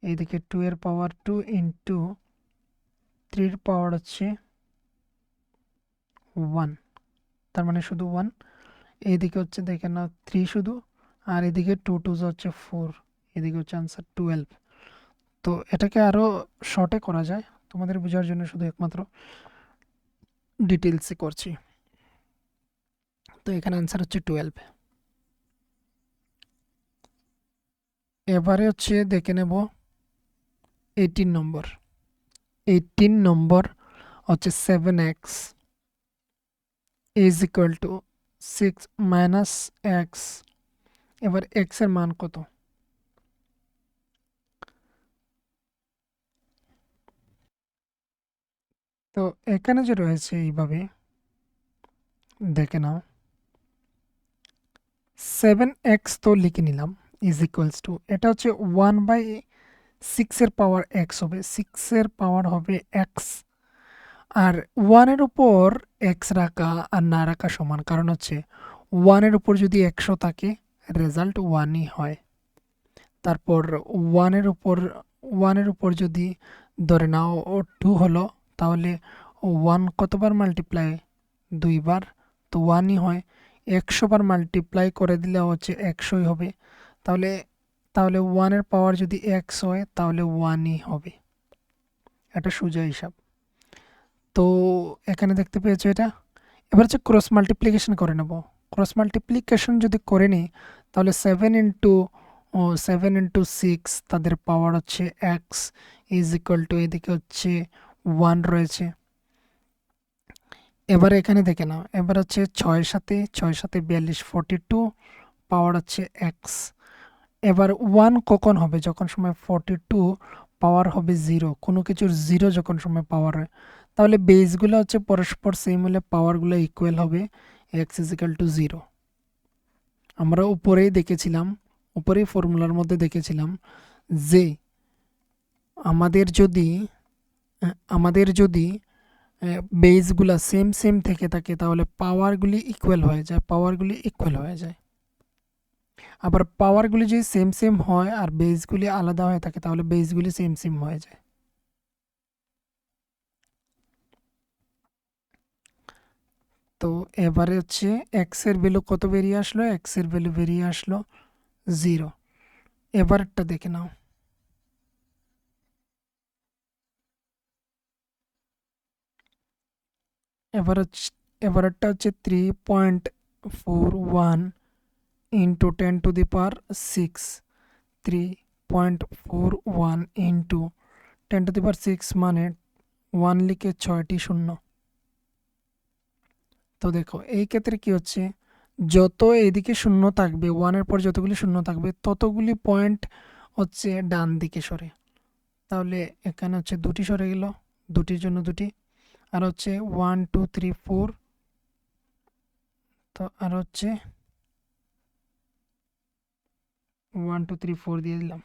এইদিকে 2 এর পাওয়ার 2 ইন্টু 3 এর পাওয়ার হচ্ছে 1, তার মানে শুধু 1। এইদিকে হচ্ছে দেখে নাও 3 শুধু, আর এদিকে 2 2 হচ্ছে 4, এদিকে হচ্ছে আনসার 12। তো এটাকে আরও শর্টে করা যায়, তোমাদের বোঝার জন্য শুধু একমাত্র ডিটেলসে করছি। তো এখানে আনসার হচ্ছে 12। এবারে হচ্ছে দেখে নেব 18 নম্বর। 18 নম্বর হচ্ছে 7x is equal two 6 minus x. এবার এক্স এর মান কত? তো এখানে যে রয়েছে এইভাবে দেখে নাও, 7x তো লিখে নিলাম ইজ ইকুয়ালস টু, এটা হচ্ছে 1/6 এর পাওয়ার এক্স হবে, 6 এর পাওয়ার হবে এক্স, আর 1 এর উপর এক্স রাখা আর না রাখা সমান, কারণ হচ্ছে 1 এর উপর যদি 100 থাকে রেজাল্ট 1ই হয়। তারপর 1 এর উপর ওয়ানের উপর যদি ধরে নাও ও 2 হলো, তাহলে 1 কতবার মাল্টিপ্লাই? 2 বার, তো 1ই হয়। 100 বার মাল্টিপ্লাই করে দিলে হচ্ছে 100ই হবে। তাহলে তাহলে 1 এর পাওয়ার যদি x হয় তাহলে 1ই হবে। এটা সোজা হিসাব। তো এখানে দেখতে পেয়েছো এটা। এবার হচ্ছে ক্রস মাল্টিপ্লিকেশন করে নেব। ক্রস মাল্টিপ্লিকেশন যদি করে নিই তাহলে 7 ইন্টু 6 তাদের পাওয়ার হচ্ছে এক্স ইজ ইকুয়াল টু এদিকে হচ্ছে 1 রয়েছে। এবার এখানে দেখে নাও, এবার হচ্ছে 6 7 42 পাওয়ার হচ্ছে এক্স। এবার 1 কখন হবে? যখন সময় 42 পাওয়ার হবে 0, কোনো কিছুর 0 যখন সময় পাওয়ার হয়। তাহলে বেসগুলো হচ্ছে পরস্পর সেম হলে পাওয়ারগুলো ইকুয়াল হবে, এক্স ইজ ইকুয়াল টু 0। আমরা উপরেই দেখেছিলাম, উপরেই ফর্মুলার মধ্যে দেখেছিলাম যে আমাদের যদি বেসগুলা সেম সেম থেকে থাকে তাহলে পাওয়ারগুলি ইকুয়াল হয়ে যায়। আবার পাওয়ারগুলি যদি সেম সেম হয় আর বেসগুলি আলাদা হয়ে থাকে তাহলে বেসগুলি সেম সেম হয়ে যায়। তো এবারে হচ্ছে এক্স এর ভ্যালু কত বেরিয়ে আসলো? এক্স এর ভ্যালু বেরিয়ে আসলো 0। এবারটা দেখে নাও। এবারটা হচ্ছে 3.41 ইন্টু 10⁶। 3.41 ইন্টু 10⁶ মানে 1 লিখে 6টি শূন্য। তো দেখো এই ক্ষেত্রে কি হচ্ছে, যত এদিকে শূন্য থাকবে, 1-এর পর যতগুলি শূন্য থাকবে ততগুলি পয়েন্ট হচ্ছে ডান দিকে সরে। তাহলে এখানে হচ্ছে 2টি সরে গেল, 2টির জন্য 2টি, আর হচ্ছে 1 2 3 4, তো আর হচ্ছে 1 2 3 4 দিয়ে দিলাম।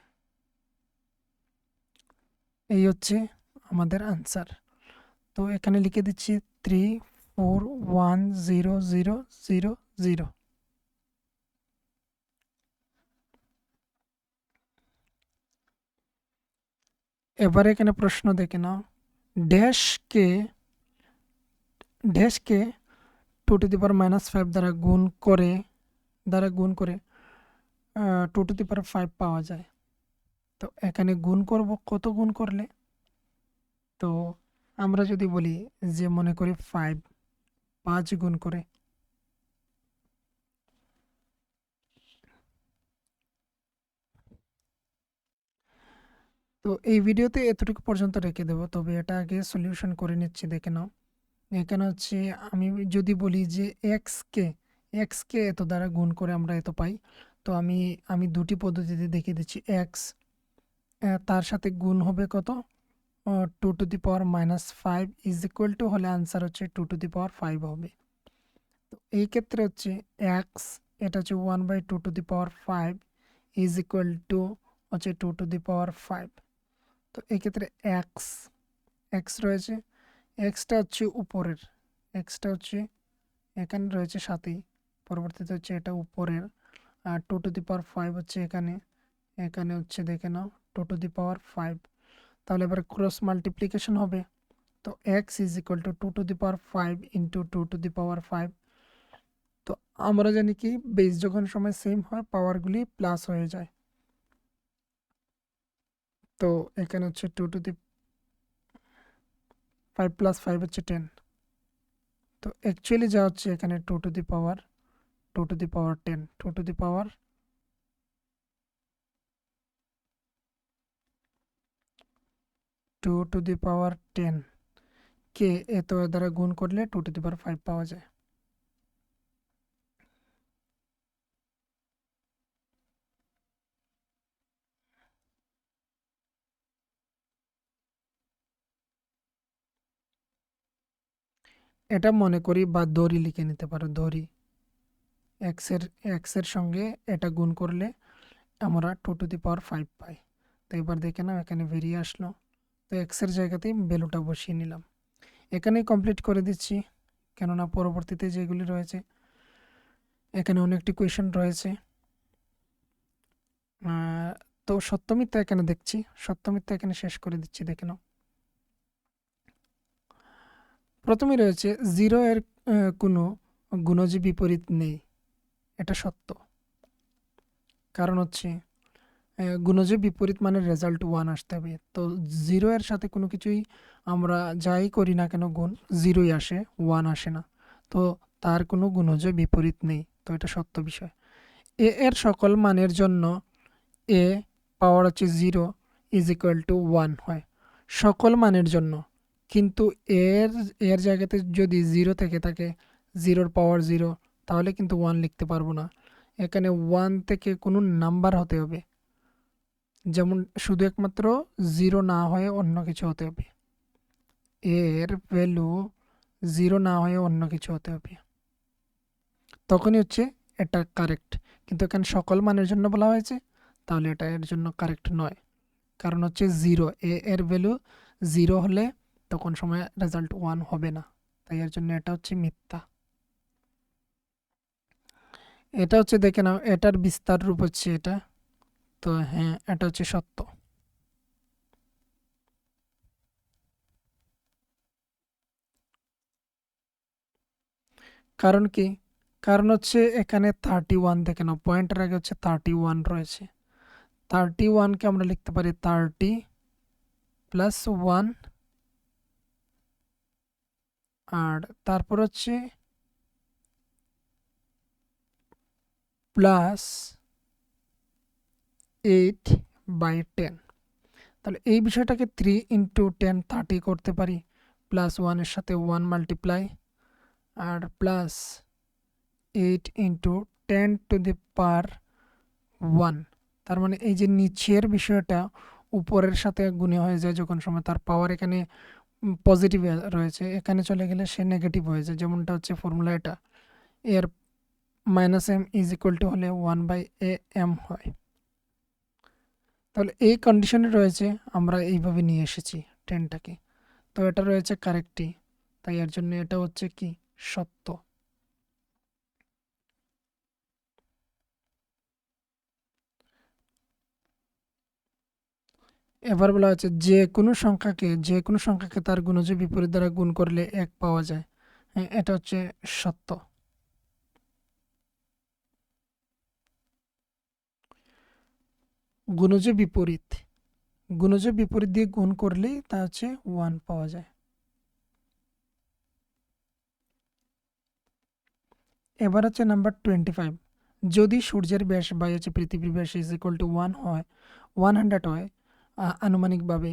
এই হচ্ছে আমাদের আনসার। তো এখানে লিখে দিচ্ছি 3 4 1 0 0 0 0। এবারে এখানে প্রশ্ন দেখে নাও, ড্যাশকে 2⁻⁵ দ্বারা গুণ করে 2⁵ পাওয়া যায়। তো এখানে গুণ করব, কত গুণ করলে? তো আমরা যদি বলি যে মনে করি 5 গুণ করে, তো এই ভিডিওতে এতটুকু পর্যন্ত রেখে দেবো, তবে এটা আগে সলিউশন করে নিচ্ছি, দেখে নাও। এখানে হচ্ছে আমি যদি বলি যে এক্সকে এত দ্বারা গুণ করে আমরা এত পাই, তো আমি দুটি পদ্ধতিতে দেখিয়ে দিচ্ছি। এক্স তার সাথে গুণ হবে কত? 2⁻⁵ ইজ ইকুয়াল টু হলে আনসার হচ্ছে 2⁵ হবে। তো এই ক্ষেত্রে হচ্ছে এক্স, এটা হচ্ছে 1/2⁵ ইজ ইকুয়াল টু হচ্ছে 2⁵। তো এই ক্ষেত্রে এক্স রয়েছে, এক্সটা হচ্ছে উপরের, এক্সটা হচ্ছে এখানে রয়েছে সাথেই, পরবর্তীতে হচ্ছে এটা উপরের, আর 2⁵ হচ্ছে এখানে, এখানে হচ্ছে দেখে নাও 2⁵। তাহলে এবার ক্রস মাল্টিপ্লিকেশন হবে। তো x is equal two 2⁵ into 2⁵। তো আমরা জানি কি বেস যখন সময় সেম হয় পাওয়ারগুলি প্লাস হয়ে যায়। তো এখানে হচ্ছে 2⁵ + 5 হচ্ছে 10। তো অ্যাকচুয়ালি যা হচ্ছে এখানে 2⁻10 2⁻10 কে এত দ্বারা গুণ করলে 2⁵ পাওয়া যায়। এটা মনে করি বা দড়ি লিখে নিতে পারো, দড়ি। এক্সের সঙ্গে এটা গুণ করলে আমরা 2⁵ পাই। তো এবার দেখে নাও এখানে বেরিয়ে আসলো। তো এক্সের জায়গাতেই ভ্যালুটা বসিয়ে নিলাম। এখানেই কমপ্লিট করে দিচ্ছি, কেননা পরবর্তীতে যেগুলি রয়েছে এখানে অনেকটি কোয়েশ্চেন রয়েছে। তো তো সত্য মিথ্যা এখানে দেখছি, সত্য মিথ্যা এখানে শেষ করে দিচ্ছি, দেখে নাও। প্রথমে রয়েছে 0 এর কোনো গুণজ বিপরীত নেই, এটা সত্য। কারণ হচ্ছে গুণজ বিপরীত মানে রেজাল্ট 1 আসতে হবে। তো 0 এর সাথে কোনো কিছুই আমরা যাই করি না কেন গুণ 0ই আসে, 1 আসে না। তো তার কোনো গুণজ বিপরীত নেই, তো এটা সত্য বিষয়। এ এর সকল মানের জন্য এ পাওয়ার হচ্ছে 0 ইজ ইকুয়াল টু 1 হয়, সকল মানের জন্য। কিন্তু এর এর জায়গাতে যদি 0 থেকে থাকে, 0-র পাওয়ার 0, তাহলে কিন্তু 1 লিখতে পারবো না। এখানে 1 থেকে কোনো নাম্বার হতে হবে, যেমন শুধু একমাত্র 0 না হয়ে অন্য কিছু হতে হবে, এর ভ্যালু 0 না হয়ে অন্য কিছু হতে হবে, তখনই হচ্ছে এটা কারেক্ট। কিন্তু এখানে সকল মানের জন্য বলা হয়েছে, তাহলে এটা এর জন্য কারেক্ট নয়। কারণ হচ্ছে 0, এর ভ্যালু 0 হলে তখন সময় রেজাল্ট 1 হবে না, তাই এর জন্য এটা হচ্ছে মিথ্যা। এটা হচ্ছে দেখে নাও, এটার বিস্তার রূপ হচ্ছে এটা। তো হ্যাঁ, এটা হচ্ছে সত্য। কারণ কি? কারণ হচ্ছে এখানে 31 দেখে নাও, পয়েন্টের আগে হচ্ছে 31 রয়েছে। 31কে আমরা লিখতে পারি 30 প্লাস 1, আর তারপর হচ্ছে প্লাস 8/10। তাহলে এই বিষয়টাকে 3 ইন্টু 10 30 করতে পারি, প্লাস 1 এর সাথে 1 মাল্টিপ্লাই, আর plus 8 into 10 to the power 1। তার মানে এই যে নিচের বিষয়টা উপরের সাথে গুণে হয়ে যায় যখন সময়, তার পাওয়ার এখানে পজিটিভ রয়েছে, এখানে চলে গেলে সে নেগেটিভ হয়ে যায়, যেমনটা হচ্ছে ফর্মুলা এটা। এর minus M is equal to হলে 1/am হয়। তাহলে এই কন্ডিশনে রয়েছে, আমরা এইভাবে নিয়ে এসেছি 10টাকে। তো এটা রয়েছে কারেক্টই, তাই এর জন্য এটা হচ্ছে কি সত্য। এবার বলা হচ্ছে যে কোনো সংখ্যাকে তার গুণজ বিপরীত দ্বারা গুণ করলে 1 পাওয়া যায়। হ্যাঁ, এটা হচ্ছে সত্য। গুণজ বিপরীত, গুণজ বিপরীত দিয়ে গুণ করলেই তা হচ্ছে 1 পাওয়া যায়। এবার হচ্ছে নাম্বার 25। যদি সূর্যের ব্যাস বা হচ্ছে পৃথিবীর ব্যাস ইজ ইকুয়াল টু 100 হয় আনুমানিকভাবে,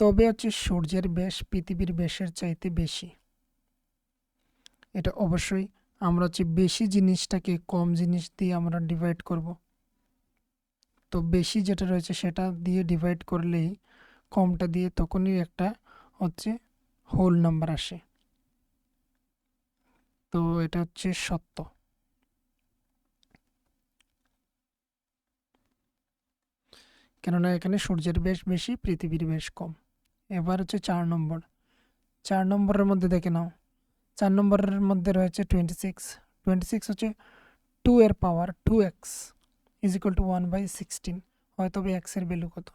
তবে হচ্ছে সূর্যের ব্যাস পৃথিবীর ব্যাসের চাইতে বেশি। এটা অবশ্যই আমরা হচ্ছে বেশি জিনিসটাকে কম জিনিস দিয়ে আমরা ডিভাইড করব। তো বেশি যেটা রয়েছে সেটা দিয়ে ডিভাইড করলেই কমটা দিয়ে তখনই একটা হচ্ছে হোল নাম্বার আসে। তো এটা হচ্ছে সত্য। কেননা এখানে সূর্যের ব্যাস বেশি, পৃথিবীর ব্যাস কম। এবার হচ্ছে 4 নম্বর। 4 নম্বরের মধ্যে দেখে নাও, 4 নম্বরের মধ্যে রয়েছে 26। 26 হচ্ছে 2 এর পাওয়ার 2x ইজ ইকুয়াল টু 1/16। হয়তো এক্স এর ভ্যালু কত,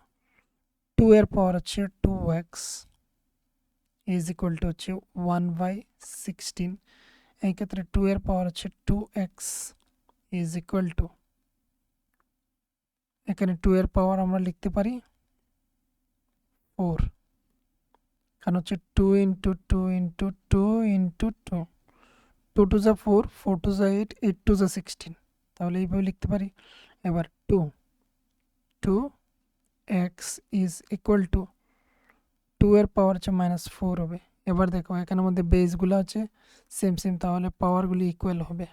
2 এর পাওয়ার হচ্ছে 2x ইজ ইকুয়াল টু হচ্ছে 1/16। এই ক্ষেত্রে 2 এর পাওয়ার হচ্ছে 2x ইজ ইকুয়াল টু, এখানে 2 এর পাওয়ার আমরা লিখতে পারি 4, কারণ হচ্ছে 2 ইন্টু 2 ইন্টু 2 ইন্টু 2, 2 টু যা 4, 4 টু যা 8, 8 টু যা 16, তাহলে এইভাবে লিখতে পারি। এবার 2x ইজ ইকুয়াল টু 2 এর পাওয়ার হচ্ছে -4 হবে। এবার দেখো এখানের মধ্যে বেসগুলো আছে সেম সেম, তাহলে পাওয়ারগুলি ইকুয়াল হবে।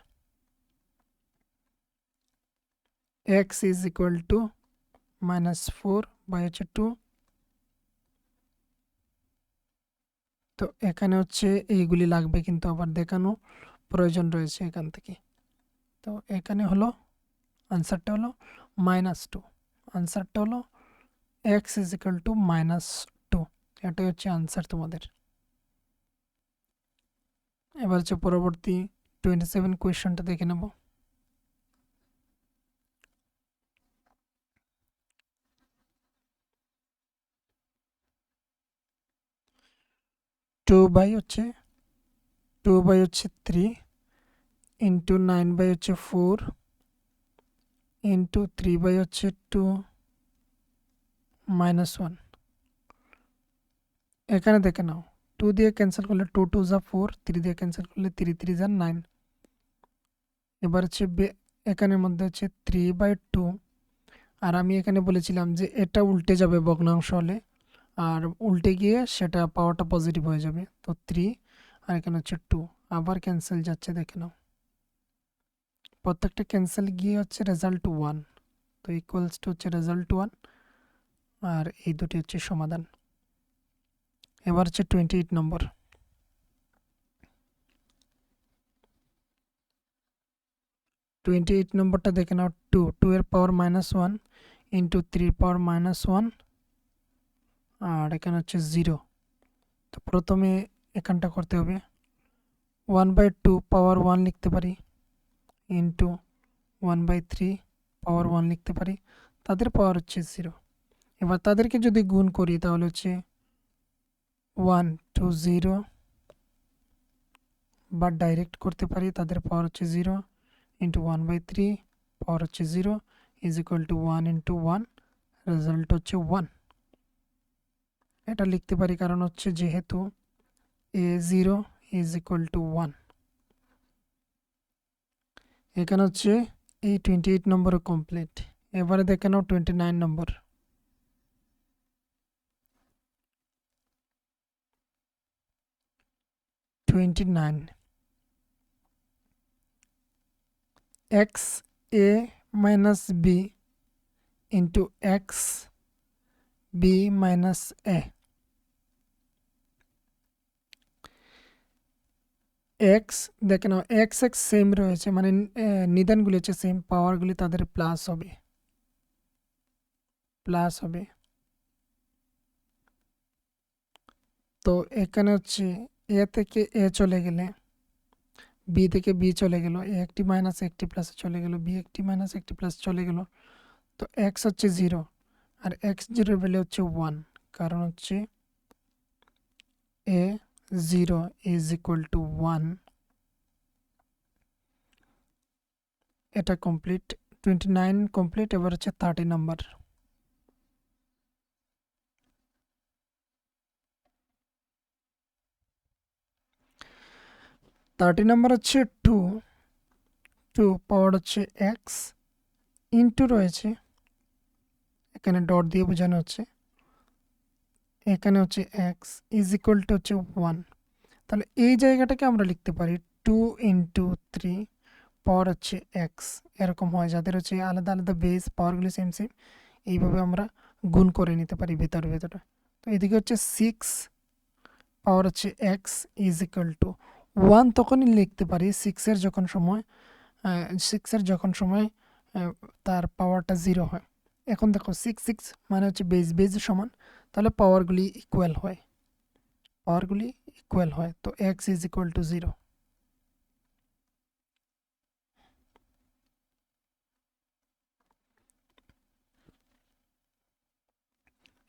x is equal two -4/2। তো এখানে হচ্ছে এইগুলি লাগবে, কিন্তু আবার দেখানো প্রয়োজন রয়েছে এখান থেকে। তো এখানে হলো আনসারটা হলো -2, আনসারটা হলো x ইজ ইকুয়াল টু -2। এটাই হচ্ছে আনসার তোমাদের। এবার হচ্ছে পরবর্তী 27 কোয়েশ্চনটা দেখে নেব। 2/3 ইন্টু 9/4 ইন্টু 3/2 -1। এখানে দেখে নাও 2 দিয়ে ক্যান্সেল করলে 2 2 যা 4, 3 দিয়ে ক্যান্সেল করলে 3 3 যা 9। এবার হচ্ছে এখানের মধ্যে হচ্ছে 3/2, আর আমি এখানে বলেছিলাম যে এটা উল্টে যাবে ভগ্নাংশ হলে, আর উল্টে গিয়ে সেটা পাওয়ারটা পজিটিভ হয়ে যাবে। তো 3 আর এখানে হচ্ছে 2, আবার ক্যান্সেল যাচ্ছে, দেখে নাও প্রত্যেকটা ক্যান্সেল গিয়ে হচ্ছে রেজাল্ট 1। তো ইকুয়ালস টু হচ্ছে রেজাল্ট 1, আর এই দুটি হচ্ছে সমাধান। এবার হচ্ছে 28 নম্বর। 28 নম্বরটা দেখে নাও, 2 এর পাওয়ার -1 ইন্টু 3 এর পাওয়ার -1, আর এখানে হচ্ছে 0। তো প্রথমে এখানটা করতে হবে, 1/2 পাওয়ার 1 লিখতে পারি ইন্টু 1/3 পাওয়ার 1 লিখতে পারি, তাদের পাওয়ার হচ্ছে 0। এবার তাদেরকে যদি গুণ করি তাহলে হচ্ছে 1 2 0, বা ডাইরেক্ট করতে পারি, তাদের পাওয়ার হচ্ছে 0 ইন্টু 1/3 পাওয়ার হচ্ছে 0 is equal two 1 into 1, result হচ্ছে 1। এটা লিখতে পারি কারণ হচ্ছে যেহেতু a0 ইজ ইকুয়াল টু 1। এখানে হচ্ছে এই 28 নম্বরে কমপ্লিট। এবারে দেখে নাও 29 নম্বর। 29, x a minus b into x b minus a। X দেখে নাও, এক্স এক্স সেম রয়েছে, মানে নিদানগুলি হচ্ছে সেম, পাওয়ারগুলি তাদের প্লাস হবে, তো এখানে হচ্ছে এ থেকে এ চলে গেলে, বি থেকে বি চলে গেল, এ একটি মাইনাস একটি প্লাসে চলে গেল, বি একটি মাইনাস একটি প্লাস চলে গেল। তো এক্স হচ্ছে 0, আর এক্স 0 ভ্যালু হচ্ছে 1, কারণ হচ্ছে এ 0 ইজ ইকুয়াল টু 1। এটা কমপ্লিট, 29 কমপ্লিট। এবার হচ্ছে 30 নাম্বার। 30 নাম্বার হচ্ছে 2 পাওয়ার হচ্ছে এক্স ইন্টু রয়েছে, এখানে ডট দিয়ে বোঝানো হচ্ছে, এখানে হচ্ছে এক্স ইজ ইকুয়াল টু হচ্ছে 1। তাহলে এই জায়গাটাকে আমরা লিখতে পারি 2 ইন্টু 3 পাওয়ার হচ্ছে এক্স। এরকম হয় যাদের হচ্ছে আলাদা আলাদা বেস, পাওয়ারগুলি সেম সেম, এইভাবে আমরা গুণ করে নিতে পারি ভেতরে ভেতরে। তো এদিকে হচ্ছে 6 পাওয়ার হচ্ছে এক্স ইজ ইকুয়াল টু 1, তখনই লিখতে পারি 6 এর যখন সময় তার পাওয়ারটা 0 হয়। এখন দেখো 6 6 মানে হচ্ছে বেজ সমান, তাহলে পাওয়ারগুলি ইকুয়াল হয়, তো এক্স ইজ ইকুয়াল টু 0।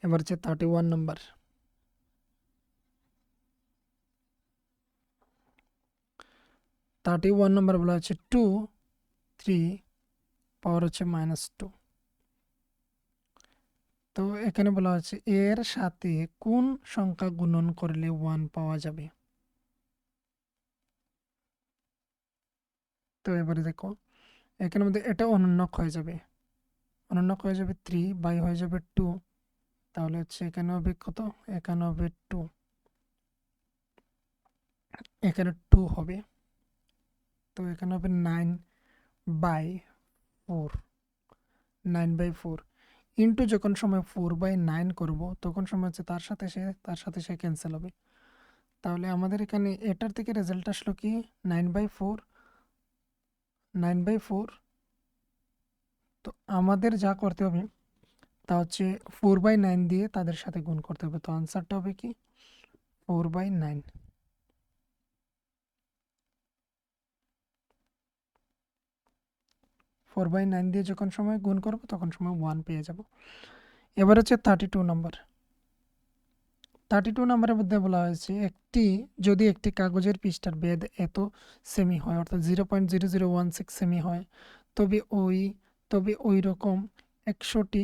এবার হচ্ছে 31 নাম্বার। 31 নাম্বার বলা হচ্ছে 2 3 পাওয়ার হচ্ছে -2। তো এখানে বলা হচ্ছে এর সাথে কোন সংখ্যা গুণন করলে 1 পাওয়া যাবে। তো এবারে দেখো এখানের মধ্যে এটা অনন্যক হয়ে যাবে, 3 বাই হয়ে যাবে 2, তাহলে হচ্ছে এখানে হবে কত, এখানে হবে 2, এখানে 2 হবে, তো এখানে হবে 9/4, 9/4 ইন্টু যখন সময় 4/9 করব তখন সময় হচ্ছে তার সাথে সে ক্যান্সেল হবে। তাহলে আমাদের এখানে এটার থেকে রেজাল্ট আসলো কি 9/4। তো আমাদের যা করতে হবে তা হচ্ছে 4/9 দিয়ে তাদের সাথে গুণ করতে হবে। তো আনসারটা হবে কি 4/9। 4/9 দিয়ে যখন সময় গুণ করবো তখন সময় 1 পেয়ে যাব। এবার হচ্ছে 32 নম্বর। 32 নম্বরের মধ্যে বলা হয়েছে যদি একটি কাগজের পৃষ্ঠার বেধ এত সেমি হয়, অর্থাৎ 0.0016 সেমি হয়, তবে ওই রকম 100টি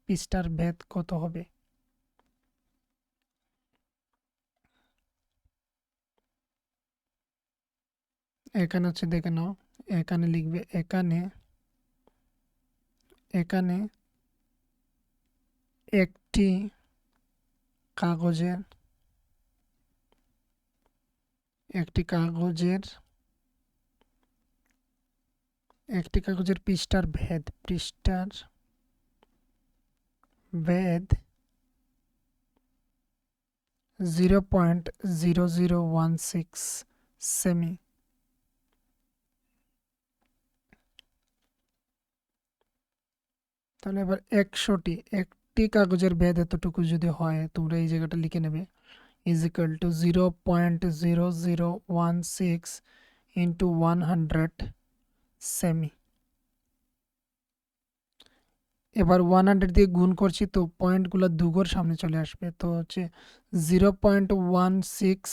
পৃষ্ঠার বেধ কত হবে? এখানে হচ্ছে দেখে নাও, এখানে লিখবে এখানে একটি কাগজের পৃষ্ঠার ভেদ 0.0016 সেমি। তাহলে এবার একটি কাগজের ভেদ এতটুকু যদি হয়, তোমরা এই জায়গাটা লিখে নেবে is equal two 0.0016 into 100 semi. এবার 100 দিয়ে গুণ করছি, তো পয়েন্টগুলো দুঘর সামনে চলে আসবে, তো হচ্ছে 0.16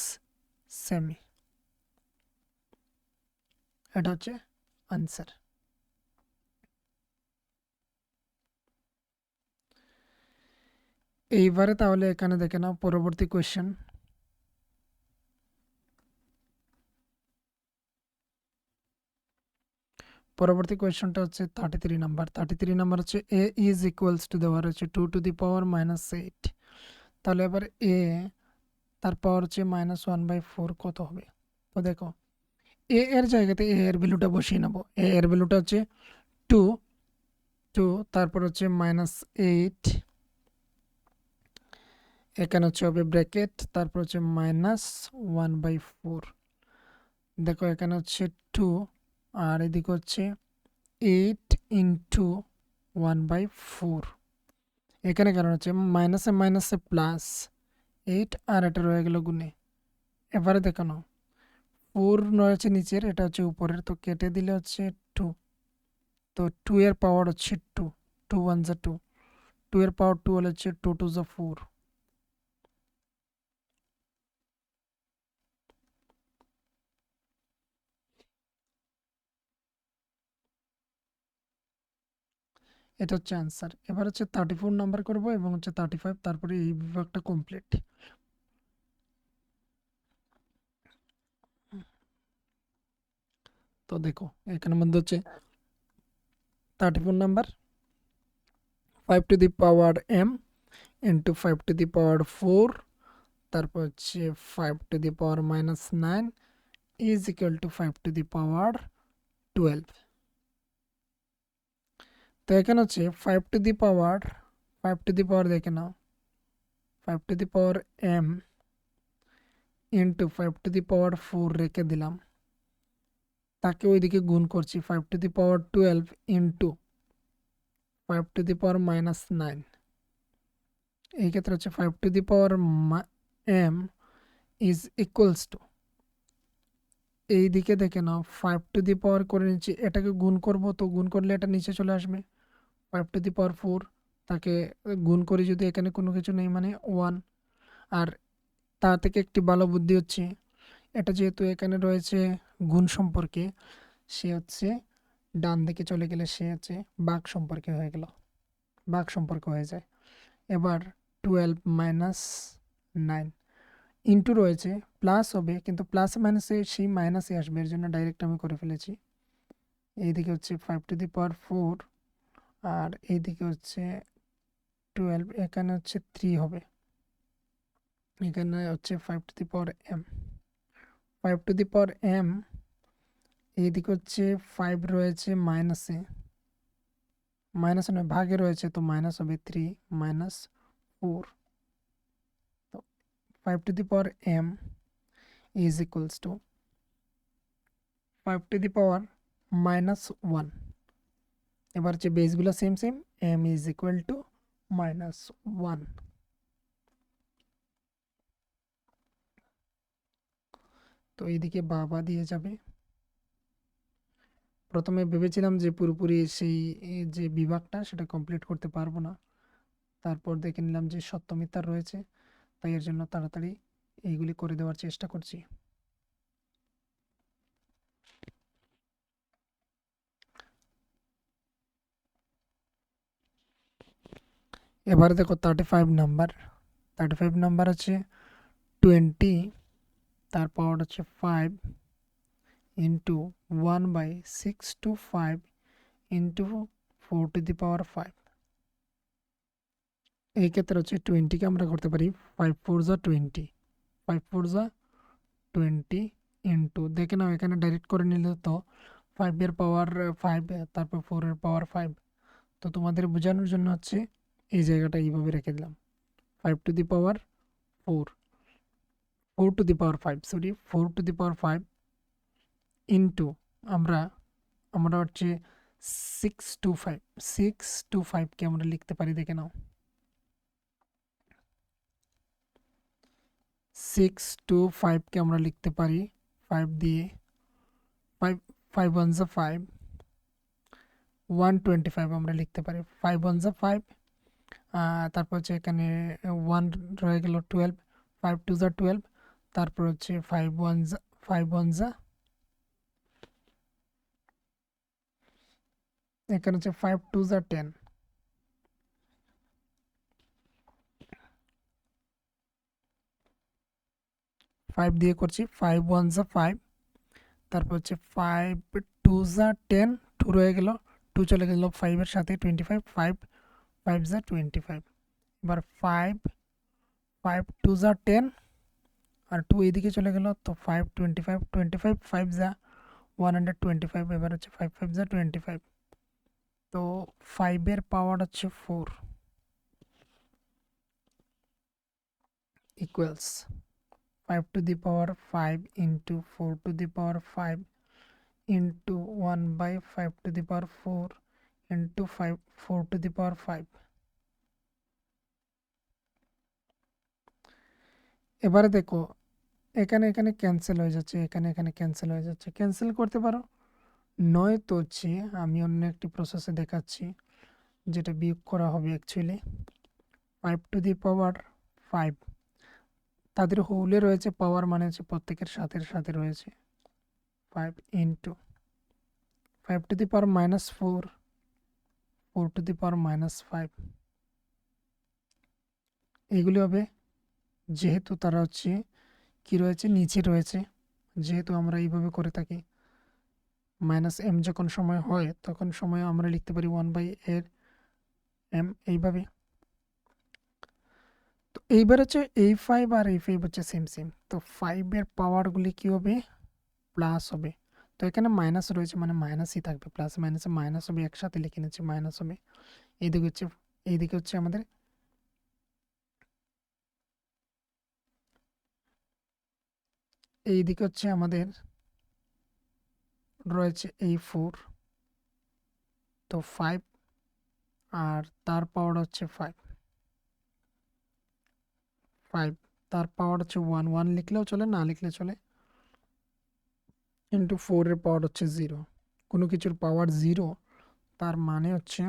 সেমি। এটা হচ্ছে আনসার। এইবারে তাহলে এখানে দেখে নাও পরবর্তী কোয়েশ্চেন। পরবর্তী কোয়েশ্চনটা হচ্ছে 33 নাম্বার। 33 নাম্বার হচ্ছে এ ইজ ইকুয়ালস টু দেওয়া রয়েছে 2 টু দি পাওয়ার -8। তাহলে এবার এ তার পাওয়ার হচ্ছে -1/4 কত হবে? তো দেখো, এ এর জায়গাতে এ এর ভ্যালুটা বসিয়ে নেবো। এ এর ভ্যালুটা হচ্ছে 2, তারপর হচ্ছে -8, এখানে হচ্ছে হবে ব্র্যাকেট, তারপর হচ্ছে -1/4। দেখো এখানে হচ্ছে 2 আর এদিকে হচ্ছে 8 ইন্টু 1/4। এখানে কারণ হচ্ছে মাইনাসে মাইনাসে প্লাস 8 আর এটা রয়ে গেল গুণে। এবারে দেখানো 4 রয়েছে নিচের, এটা হচ্ছে উপরের, তো কেটে দিলে হচ্ছে 2। তো 2 এর পাওয়ার হচ্ছে 2, 2 1 যা 2, 2 এর পাওয়ার 2 হলে হচ্ছে 2 2 যা 4। এটা হচ্ছে আনসার। এবার হচ্ছে 34 নাম্বার করব এবং হচ্ছে 35, তারপরে এই বিভাগটা কমপ্লিট। তো দেখো এখানের মধ্যে হচ্ছে 34 number 5 to the power m into 5 to the power 4, তারপর হচ্ছে 5 to the power -9 is equal to 5 to the power 12। তো এখানে হচ্ছে 5 টু দি পাওয়ার দেখে নাও, 5 to the power m into 5 to the power 4 রেখে দিলাম, তাকে ওইদিকে গুণ করছি 5 to the power 12 into 5 to the power -9। এই ক্ষেত্রে হচ্ছে 5 to the power m is equals to, এই দিকে দেখে নাও 5 টু দি পাওয়ার করে নিচ্ছি, এটাকে গুণ করব, তো গুণ করলে এটা নিচে চলে আসবে 5 টু দি পাওয়ার 4, তাকে গুণ করি যদি এখানে কোনো কিছু নেই মানে 1। আর তা থেকে একটি ভালো বুদ্ধি হচ্ছে, এটা যেহেতু এখানে রয়েছে গুণ সম্পর্কে, সে হচ্ছে ডান দিকে চলে গেলে সে হচ্ছে ভাগ সম্পর্কে হয়ে গেল, ভাগ সম্পর্ক হয়ে যায়। এবার 12 -9 ইন্টু রয়েছে, প্লাস হবে কিন্তু প্লাস মাইনাসে সেই মাইনাসে আসবে, এর জন্য ডাইরেক্ট আমি করে ফেলেছি। এইদিকে হচ্ছে 5 টু দি পাওয়ার 4 আর এইদিকে হচ্ছে 12, এখানে হচ্ছে 3 হবে, এখানে হচ্ছে 5 to the power m, 5 to the power m, এইদিকে হচ্ছে 5 রয়েছে মাইনাসে নয় ভাগে রয়েছে, তো মাইনাস হবে 3 -4। তো 5 to the power m is equals to 5 to the power -1। এবার হচ্ছে বেসগুলো same m is equal to -1। তো এইদিকে বাবা দিয়ে যাবে। প্রথমে ভেবেছিলাম যে পুরোপুরি সেই যে বিভাগটা সেটা কমপ্লিট করতে পারবো না, তারপর দেখে নিলাম যে সত্য মিথ্যা রয়েছে, তাই এর জন্য তাড়াতাড়ি এইগুলি করে দেওয়ার চেষ্টা করছি। এবারে দেখো 35 নাম্বার হচ্ছে 20, তার পাওয়ার হচ্ছে 5 into 1/625 into 4 to the power 5। এই ক্ষেত্রে হচ্ছে 20কে আমরা করতে পারি 5 4 যা 20, 5 4 যা 20 ইন্টু, দেখে নাও এখানে ডাইরেক্ট করে নিলে তো 5 এর পাওয়ার 5 তারপর 4 এর পাওয়ার 5। তো তোমাদের বোঝানোর জন্য হচ্ছে এই জায়গাটা এইভাবে রেখে দিলাম, 5 to the power 4, 4 to the power 5, sorry 4 to the power 5 into আমরা হচ্ছে 625কে আমরা লিখতে পারি, দেখে নাও 625কে আমরা লিখতে পারি 5 দিয়ে, 5 5 1 যা 5, 125 আমরা লিখতে পারি, 5 1 যা 5, তারপর হচ্ছে এখানে 1 রয়ে গেল 12, 5 2 যা 12, তারপর হচ্ছে 5 1 যা এখানে হচ্ছে 5 2 যা 10, 5 দিয়ে করছি 5 1 যা 5, তারপর হচ্ছে 5 2 যা 10, 2 রয়ে গেল, 2 চলে গেল 5 এর সাথে 25, 5 5 যা 25। এবার 5 5 2 যা 10 আর 2 এইদিকে চলে গেল, তো 5 25 25, 5 যা 125, এবার হচ্ছে 5 5 যা 25। তো 5 এর পাওয়ার হচ্ছে 4 equals 5 to the power 5 into 4 to the power 5 into 1/5 to the power 4 into 5 4 to the power 5। এবারে দেখো এখানে এখানে ক্যান্সেল হয়ে যাচ্ছে, এখানে এখানে ক্যান্সেল হয়ে যাচ্ছে, ক্যান্সেল করতে পারো, নয়তো হচ্ছে আমি অন্য একটি প্রসেসে দেখাচ্ছি যেটা বিয়োগ করা হবে অ্যাকচুয়ালি। 5 টু দি পাওয়ার 5 তাদের হোলে রয়েছে, পাওয়ার মানে হচ্ছে প্রত্যেকের সাথে সাথে রয়েছে, 5 into 5 to the power -4, 4 to the power -5। এইগুলি হবে, যেহেতু তারা হচ্ছে কি রয়েছে নিচে রয়েছে, যেহেতু আমরা এইভাবে করে থাকি, -m যখন সময় হয় তখন সময় আমরা লিখতে পারি 1/m এইভাবে। তো এইবার হচ্ছে এই 5 আর এই 5 হচ্ছে সেম সেম, তো 5 এর পাওয়ারগুলি কি হবে প্লাস হবে, তো এখানে মাইনাস রয়েছে মানে মাইনাসই থাকবে, প্লাস মাইনাসে মাইনাস হবে, একসাথে লিখে নিচ্ছি মাইনাস হবে। এইদিকে হচ্ছে আমাদের এইদিকে হচ্ছে আমাদের রয়েছে এই 4, তো 5 আর তার পাওয়ার হচ্ছে 5 তার পাওয়ার হচ্ছে 1 1 লিখলেও চলে, না লিখলে চলে, ইন্টু 4 এর পাওয়ার হচ্ছে 0। কোনো কিছুর পাওয়ার 0 তার মানে হচ্ছে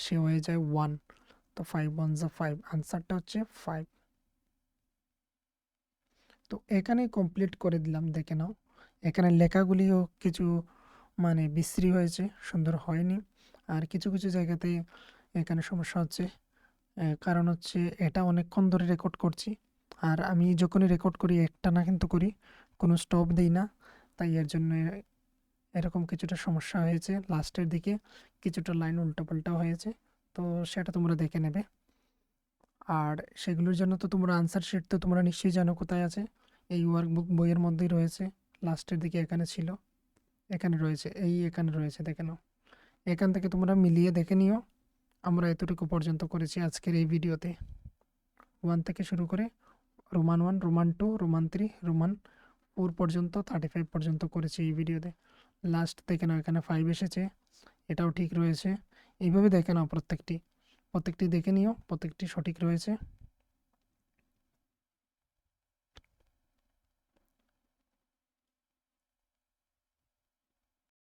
সে হয়ে যায় 1, তো 5 1 যা 5, আনসারটা হচ্ছে 5। তো এখানেই কমপ্লিট করে দিলাম, দেখে নাও এখানে লেখাগুলিও কিছু মানে বিশ্রী হয়েছে, সুন্দর হয়নি, আর কিছু কিছু জায়গাতে এখানে সমস্যা হচ্ছে, কারণ হচ্ছে এটা অনেকক্ষণ ধরে রেকর্ড করছি, আর আমি যখনই রেকর্ড করি একটানা কিন্তু করি, কোনো স্টপ দিই না, তাই এর জন্য এরকম কিছুটা সমস্যা হয়েছে, লাস্টের দিকে কিছুটা লাইন উল্টাপাল্টা হয়েছে, তো সেটা তোমরা দেখে নেবে। আর সেগুলোর জন্য তো তোমরা আনসার শিট তো তোমরা নিশ্চয়ই জানো কোথায় আছে, এই ওয়ার্কবুক বইয়ের মধ্যেই রয়েছে, লাস্টের দিকে এখানে ছিল, এখানে রয়েছে, এখানে রয়েছে, দেখে নাও, এখান থেকে তোমরা মিলিয়ে দেখে নিও। আমরা এতটুকু পর্যন্ত করেছি আজকের এই ভিডিওতে, 1 থেকে শুরু করে রোমান 1 রোমান 2 রোমান 3 রোমান 4 পর্যন্ত 35 পর্যন্ত করেছি এই ভিডিওতে। লাস্ট দেখে নাও এখানে 5 এসেছে, এটাও ঠিক রয়েছে, এইভাবে দেখে নাও প্রত্যেকটি দেখে নিও, প্রত্যেকটি সঠিক রয়েছে।